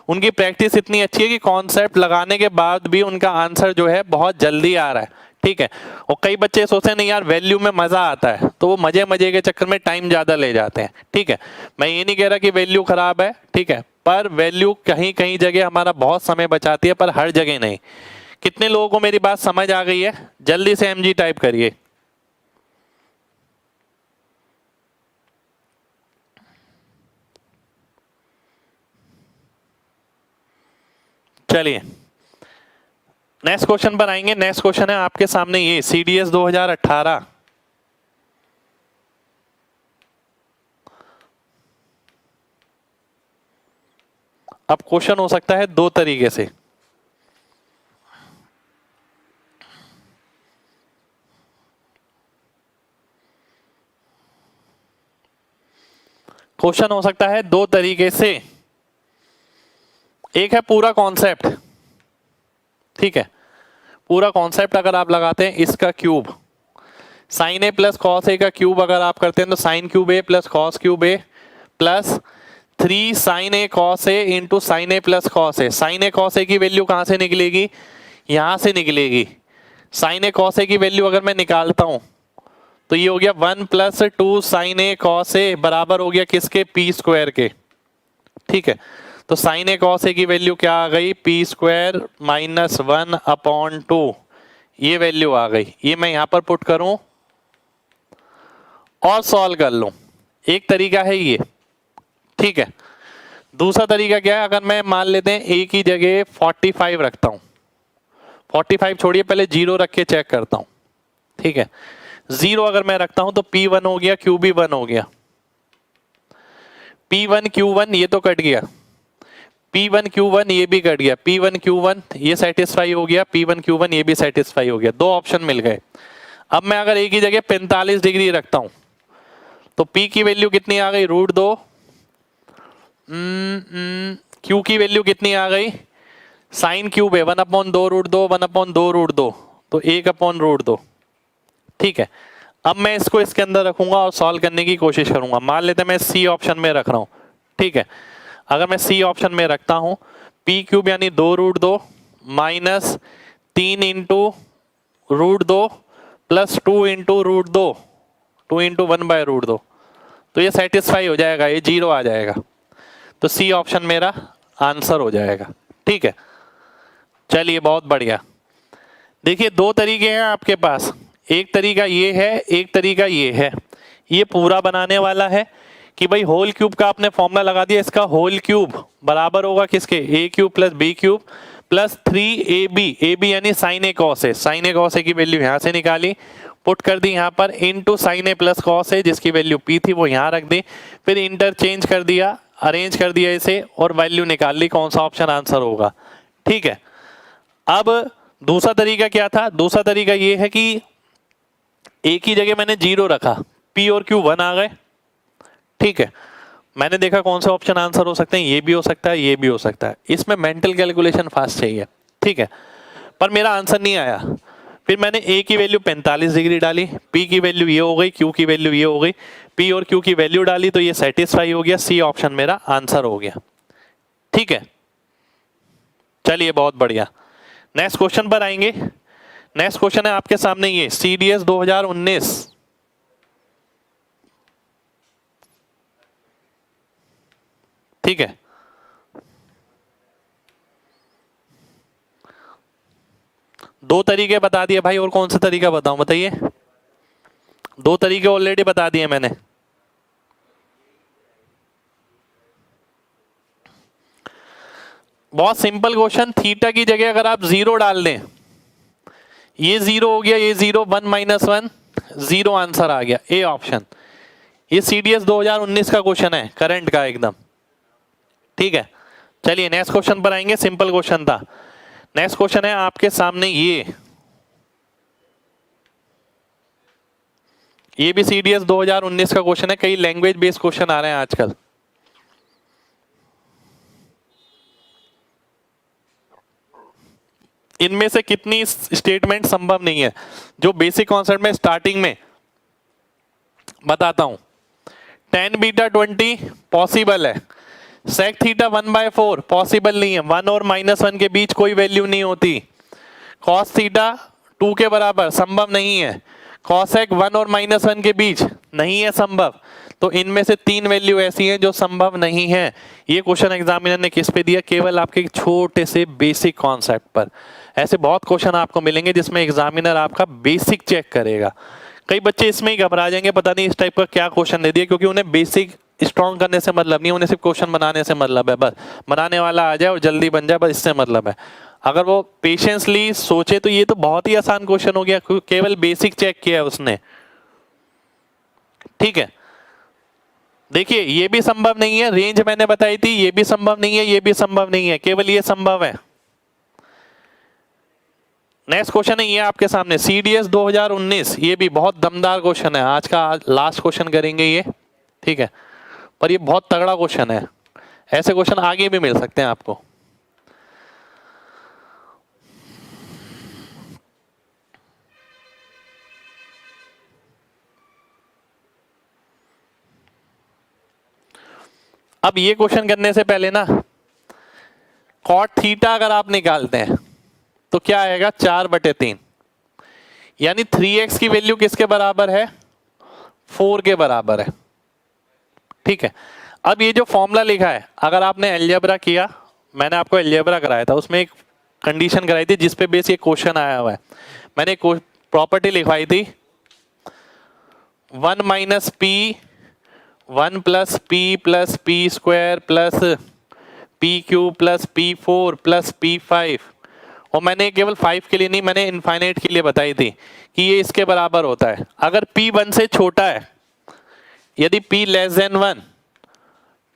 उनकी प्रैक्टिस इतनी अच्छी है कि कॉन्सेप्ट लगाने के बाद भी उनका आंसर जो है बहुत जल्दी आ रहा है। ठीक है, और कई बच्चे सोचते हैं नहीं यार वैल्यू में मजा आता है, तो वो मजे मजे के चक्कर में टाइम ज्यादा ले जाते हैं। ठीक है, मैं ये नहीं कह रहा कि वैल्यू खराब है, ठीक है, पर वैल्यू कहीं कहीं जगह हमारा बहुत समय बचाती है, पर हर जगह नहीं। कितने लोगों को मेरी बात समझ आ गई है? जल्दी से mg टाइप करिए। चलिए नेक्स्ट क्वेश्चन पर आएंगे। नेक्स्ट क्वेश्चन है आपके सामने ये CDS 2018। अब क्वेश्चन हो सकता है दो तरीके से। क्वेश्चन हो सकता है दो तरीके से। एक है पूरा कॉन्सेप्ट, ठीक है, पूरा कॉन्सेप्ट अगर आप लगाते हैं इसका cube, sign A plus cos A का क्यूब अगर आप करते हैं तो sine cube A plus cos cube A plus 3 sign A cos A into sine A plus cos A. Sine A cos A की वैल्यू कहां से निकलेगी, यहां से निकलेगी। साइन ए कॉस ए की वैल्यू अगर मैं निकालता हूं तो ये हो गया 1 प्लस 2 साइन ए कॉस ए बराबर हो गया किसके, पी स्क्वायर के, ठीक है। तो साइन ए कॉस ए की वैल्यू क्या आ गई, पी स्क्वायर माइनस 1/2, ये वैल्यू आ गई। ये मैं यहां पर पुट करूं और सॉल्व कर लूं, एक तरीका है ये, ठीक है। दूसरा तरीका क्या है, अगर मैं मान लेते हैं ए की जगह 45 रखता हूं, 45 छोड़िए पहले 0 रख के चेक करता हूं, ठीक है। 0 अगर मैं रखता हूं तो P1 हो गया, QB1 हो गया, P1 Q1 ये तो कट गया, P1 Q1 ये भी कट गया, P1 Q1 ये सेटिस्फाई हो गया, P1 Q1 ये भी सेटिस्फाई हो गया, दो ऑप्शन मिल गए। अब मैं अगर ए की जगह 45 डिग्री रखता हूं तो P की वैल्यू कितनी आ गई, √2, Q की वैल्यू कितनी आ गई, साइन क्यूब है 1/2 √2, 1/2 √2, तो 1/√2, ठीक है। अब मैं इसको इसके अंदर रखूंगा और सॉल्व करने की कोशिश करूंगा। मान लेते हैं मैं सी ऑप्शन में रख रहा हूं, ठीक है। अगर मैं सी ऑप्शन में रखता हूं, पी क्यूब यानी 2 √2 minus 3 into √2 plus 2 into √2, 2 into 1/√2, तो ये सेटिस्फाई हो जाएगा, ये 0 आ जाएगा। तो सी ऑप्शन मेरा आंसर हो जाएगा, ठीक है। चलिए बहुत बढ़िया। देखिए दो तरीके हैं आपके पास, एक तरीका ये है, एक तरीका ये है। ये पूरा बनाने वाला है कि भाई होल क्यूब का आपने फॉर्मूला लगा दिया, इसका होल क्यूब बराबर होगा किसके, A cube plus B cube plus 3ab, ab यानी sine A cos A, sine A cos A की वैल्यू यहां से निकाली, पुट कर दी यहाँ पर, into sine A plus cos A जिसकी वैल्यू p थी वो यहाँ रख दी, फिर इंटरचेंज कर दिया, अरेंज कर दिया इसे और वैल्यू निकाल ली, कौन सा ऑप्शन आंसर होगा, ठीक है। अब दूसरा तरीका क्या था, दूसरा तरीका ये है कि ए की जगह मैंने 0 रखा, P और Q 1 आ गए, ठीक है। मैंने देखा कौन सा ऑप्शन आंसर हो सकते हैं, ये भी हो सकता है, ये भी हो सकता है। इसमें मेंटल कैलकुलेशन फास्ट चाहिए, ठीक है। पर मेरा आंसर नहीं आया, फिर मैंने ए की वैल्यू 45 डिग्री डाली, P की वैल्यू ये हो गई, Q की वैल्यू ये हो गई, P और Q की वैल्यू डाली तो ये सेटिस्फाई हो गया, सी ऑप्शन मेरा आंसर हो गया, ठीक है। चलिए बहुत बढ़िया। नेक्स्ट क्वेश्चन पर आएंगे। नेक्स्ट क्वेश्चन है आपके सामने ये CDS 2019, ठीक है। दो तरीके बता दिए भाई, और कौन सा तरीका बताऊं बताइए, दो तरीके ऑलरेडी बता दिए मैंने। बहुत सिंपल क्वेश्चन, थीटा की जगह अगर आप 0 डाल दें, ये 0 हो गया, ये 0, 1 माइनस 1 0 आंसर आ गया, ए ऑप्शन। ये CDS 2019 का क्वेश्चन है, करंट का एकदम, ठीक है। चलिए नेक्स्ट क्वेश्चन पर आएंगे, सिंपल क्वेश्चन था। नेक्स्ट क्वेश्चन है आपके सामने ये भी CDS 2019 का क्वेश्चन है। कई लैंग्वेज बेस्ड क्वेश्चन आ रहे हैं आजकल। इनमें से कितनी स्टेटमेंट संभव नहीं है, जो बेसिक कॉन्सेप्ट में स्टार्टिंग में बताता हूं। tan बीटा 20 पॉसिबल है, sec थीटा 1/4 पॉसिबल नहीं है, 1 और -1 के बीच कोई वैल्यू नहीं होती। cos थीटा 2 के बराबर संभव नहीं है, cosec 1 और -1 के बीच नहीं है संभव। तो इनमें से 3 वैल्यू ऐसी हैं जो संभव नहीं है। ये क्वेश्चन एग्जामिनर ने किस पे दिया, केवल आपके छोटे से बेसिक कॉन्सेप्ट पर। ऐसे बहुत क्वेश्चन आपको मिलेंगे जिसमें एग्जामिनर आपका बेसिक चेक करेगा। कई बच्चे इसमें ही घबरा जाएंगे, पता नहीं इस टाइप का क्या क्वेश्चन दे दिया, क्योंकि उन्हें बेसिक स्ट्रॉन्ग करने से मतलब नहीं, उन्हें सिर्फ क्वेश्चन बनाने से मतलब है, बस बनाने वाला आ जाए और जल्दी बन जाए, बस इससे मतलब है। अगर वो पेशेंसली सोचे तो ये तो बहुत ही आसान क्वेश्चन हो गया, केवल बेसिक चेक किया है उसने। ठीक है, देखिए ये भी संभव नहीं है, रेंज मैंने बताई थी, ये भी संभव नहीं है, ये भी संभव नहीं है, केवल ये संभव है। नेक्स्ट क्वेश्चन है ये आपके सामने, CDS 2019, ये भी बहुत दमदार क्वेश्चन है, आज का लास्ट क्वेश्चन करेंगे ये। ठीक है, पर ये बहुत तगड़ा क्वेश्चन है, ऐसे क्वेश्चन आगे भी मिल सकते हैं आपको। अब ये क्वेश्चन करने से पहले ना, कॉट थीटा अगर आप निकालते हैं तो क्या आएगा, 4/3, यानी 3x की वैल्यू किसके बराबर है, 4 के बराबर है। ठीक है, अब ये जो फॉर्मूला लिखा है, अगर आपने अलजेब्रा किया, मैंने आपको अलजेब्रा कराया था, उसमें एक कंडीशन कराई थी जिसपे बेस ये क्वेश्चन आया हुआ है। मैंने प्रॉपर्टी लिखवाई थी 1 minus P 1 plus P square plus P Q plus P4 plus P5, और मैंने केवल 5 के लिए नहीं, मैंने इनफाइनाइट के लिए बताई थी कि ये इसके बराबर होता है। अगर P 1 से छोटा है, यदि P लेस देन 1,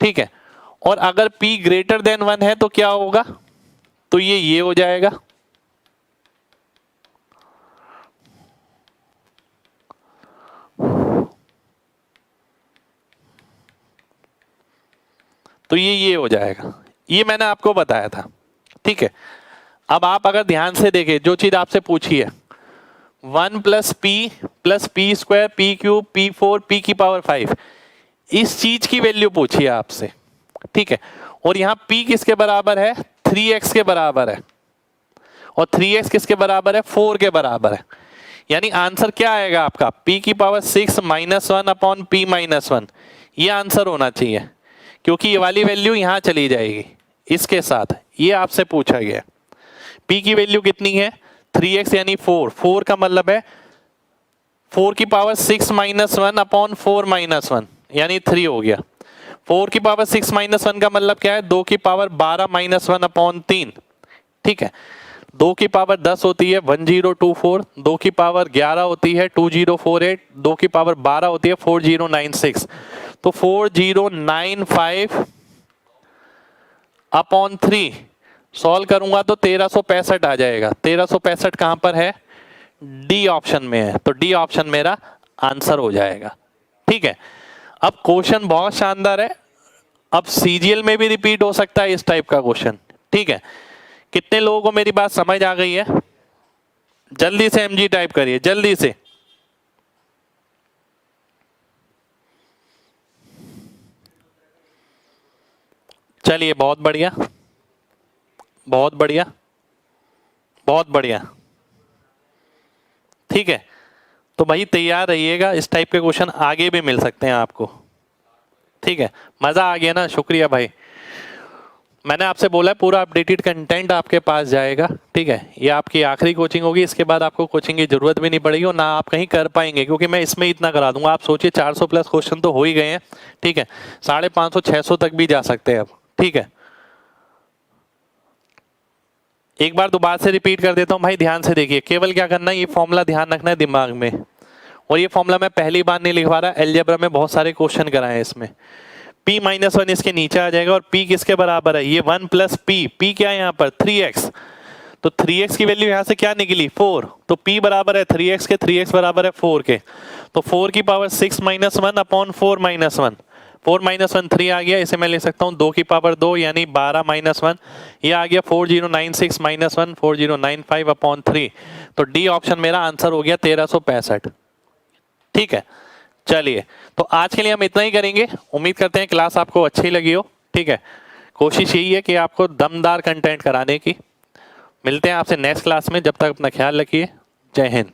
ठीक है, और अगर P ग्रेटर देन 1 है तो क्या होगा, तो ये हो जाएगा। तो ये हो जाएगा, ये मैंने आपको बताया था। ठीक है, अब आप अगर ध्यान से देखें, जो चीज आपसे पूछी है 1 plus P square P cube P4 P की पावर 5, इस चीज की वैल्यू पूछी है आपसे। ठीक है, और यहां P किसके बराबर है, 3x के बराबर है, और 3x किसके बराबर है, 4 के बराबर है। यानी आंसर क्या आएगा आपका, P की power 6 minus 1 upon P minus 1, ये आंसर होना चाहिए, क्योंकि ये वाली वैल्यू यहां चली जाएगी इसके साथ, ये आपसे पूछा गया। P की वैल्यू कितनी है, 3x यानी 4 का मतलब है 4 की पावर 6 माइनस 1 अपॉन 4 माइनस 1, यानी 3 हो गया। 4 की पावर 6 माइनस 1 का मतलब क्या है, 2 की पावर 12 माइनस 1 अपॉन 3। ठीक है, 2 की पावर 10 होती है 1024, 2 की पावर 11 होती है 2048, 2 की पावर 12 होती है 4096, तो 4095 अपॉन 3 सॉल्व करूंगा तो 1365 आ जाएगा। 1365 कहां पर है, डी ऑप्शन में है, तो डी ऑप्शन मेरा आंसर हो जाएगा। ठीक है, अब क्वेश्चन बहुत शानदार है, अब सीजीएल में भी रिपीट हो सकता है इस टाइप का क्वेश्चन। ठीक है, कितने लोगों को मेरी बात समझ आ गई है, जल्दी से एमजी टाइप करिए, जल्दी से। चलिए, बहुत बढ़िया, बहुत बढ़िया, बहुत बढ़िया। ठीक है, तो भाई तैयार रहिएगा, इस टाइप के क्वेश्चन आगे भी मिल सकते हैं आपको। ठीक है, मजा आ गया ना, शुक्रिया भाई। मैंने आपसे बोला पूरा अपडेटेड कंटेंट आपके पास जाएगा। ठीक है, ये आपकी आखिरी कोचिंग होगी, इसके बाद आपको कोचिंग की जरूरत भी नहीं पड़ेगी और ना आप कहीं कर पाएंगे, क्योंकि मैं इसमें इतना करा दूंगा। आप सोचिए 400 प्लस क्वेश्चन तो हो ही गए हैं। ठीक है, 550 600 तक भी जा सकते हैं अब। ठीक है, एक बार दोबारा से रिपीट कर देता हूँ भाई, ध्यान से देखिए, केवल क्या करना है, ये फॉर्मूला ध्यान रखना है दिमाग में, और ये फॉर्मूला मैं पहली बार नहीं लिखवा रहा, अलजेब्रा में बहुत सारे क्वेश्चन कराए हैं इसमें। P माइनस 1 इसके नीचे आ जाएगा, और P किसके बराबर है, ये 1 प्लस P क्या है यहाँ पर 3x, तो 3x की वैल्यू यहाँ से क्या निकली 4, तो P बराबर है 3x के, 3x बराबर है 4 के, तो 4 की power 6 minus 1 upon 4 minus 1, 4 minus 1 3 आ गया, इसे मैं लिख सकता हूँ 2 की पावर 2 यानी 12 माइनस 1, ये आ गया 4096 माइनस 1 4095 अपॉन 3, तो डी ऑप्शन मेरा आंसर हो गया 1365। ठीक है, चलिए, तो आज के लिए हम इतना ही करेंगे। उम्मीद करते हैं क्लास आपको अच्छी लगी हो। ठीक है, कोशिश यही है कि आपको दमदार कंटेंट कराने की। मिलते हैं आपसे नेक्स्ट क्लास में, जब तक अपना ख्याल रखिए। जय हिंद।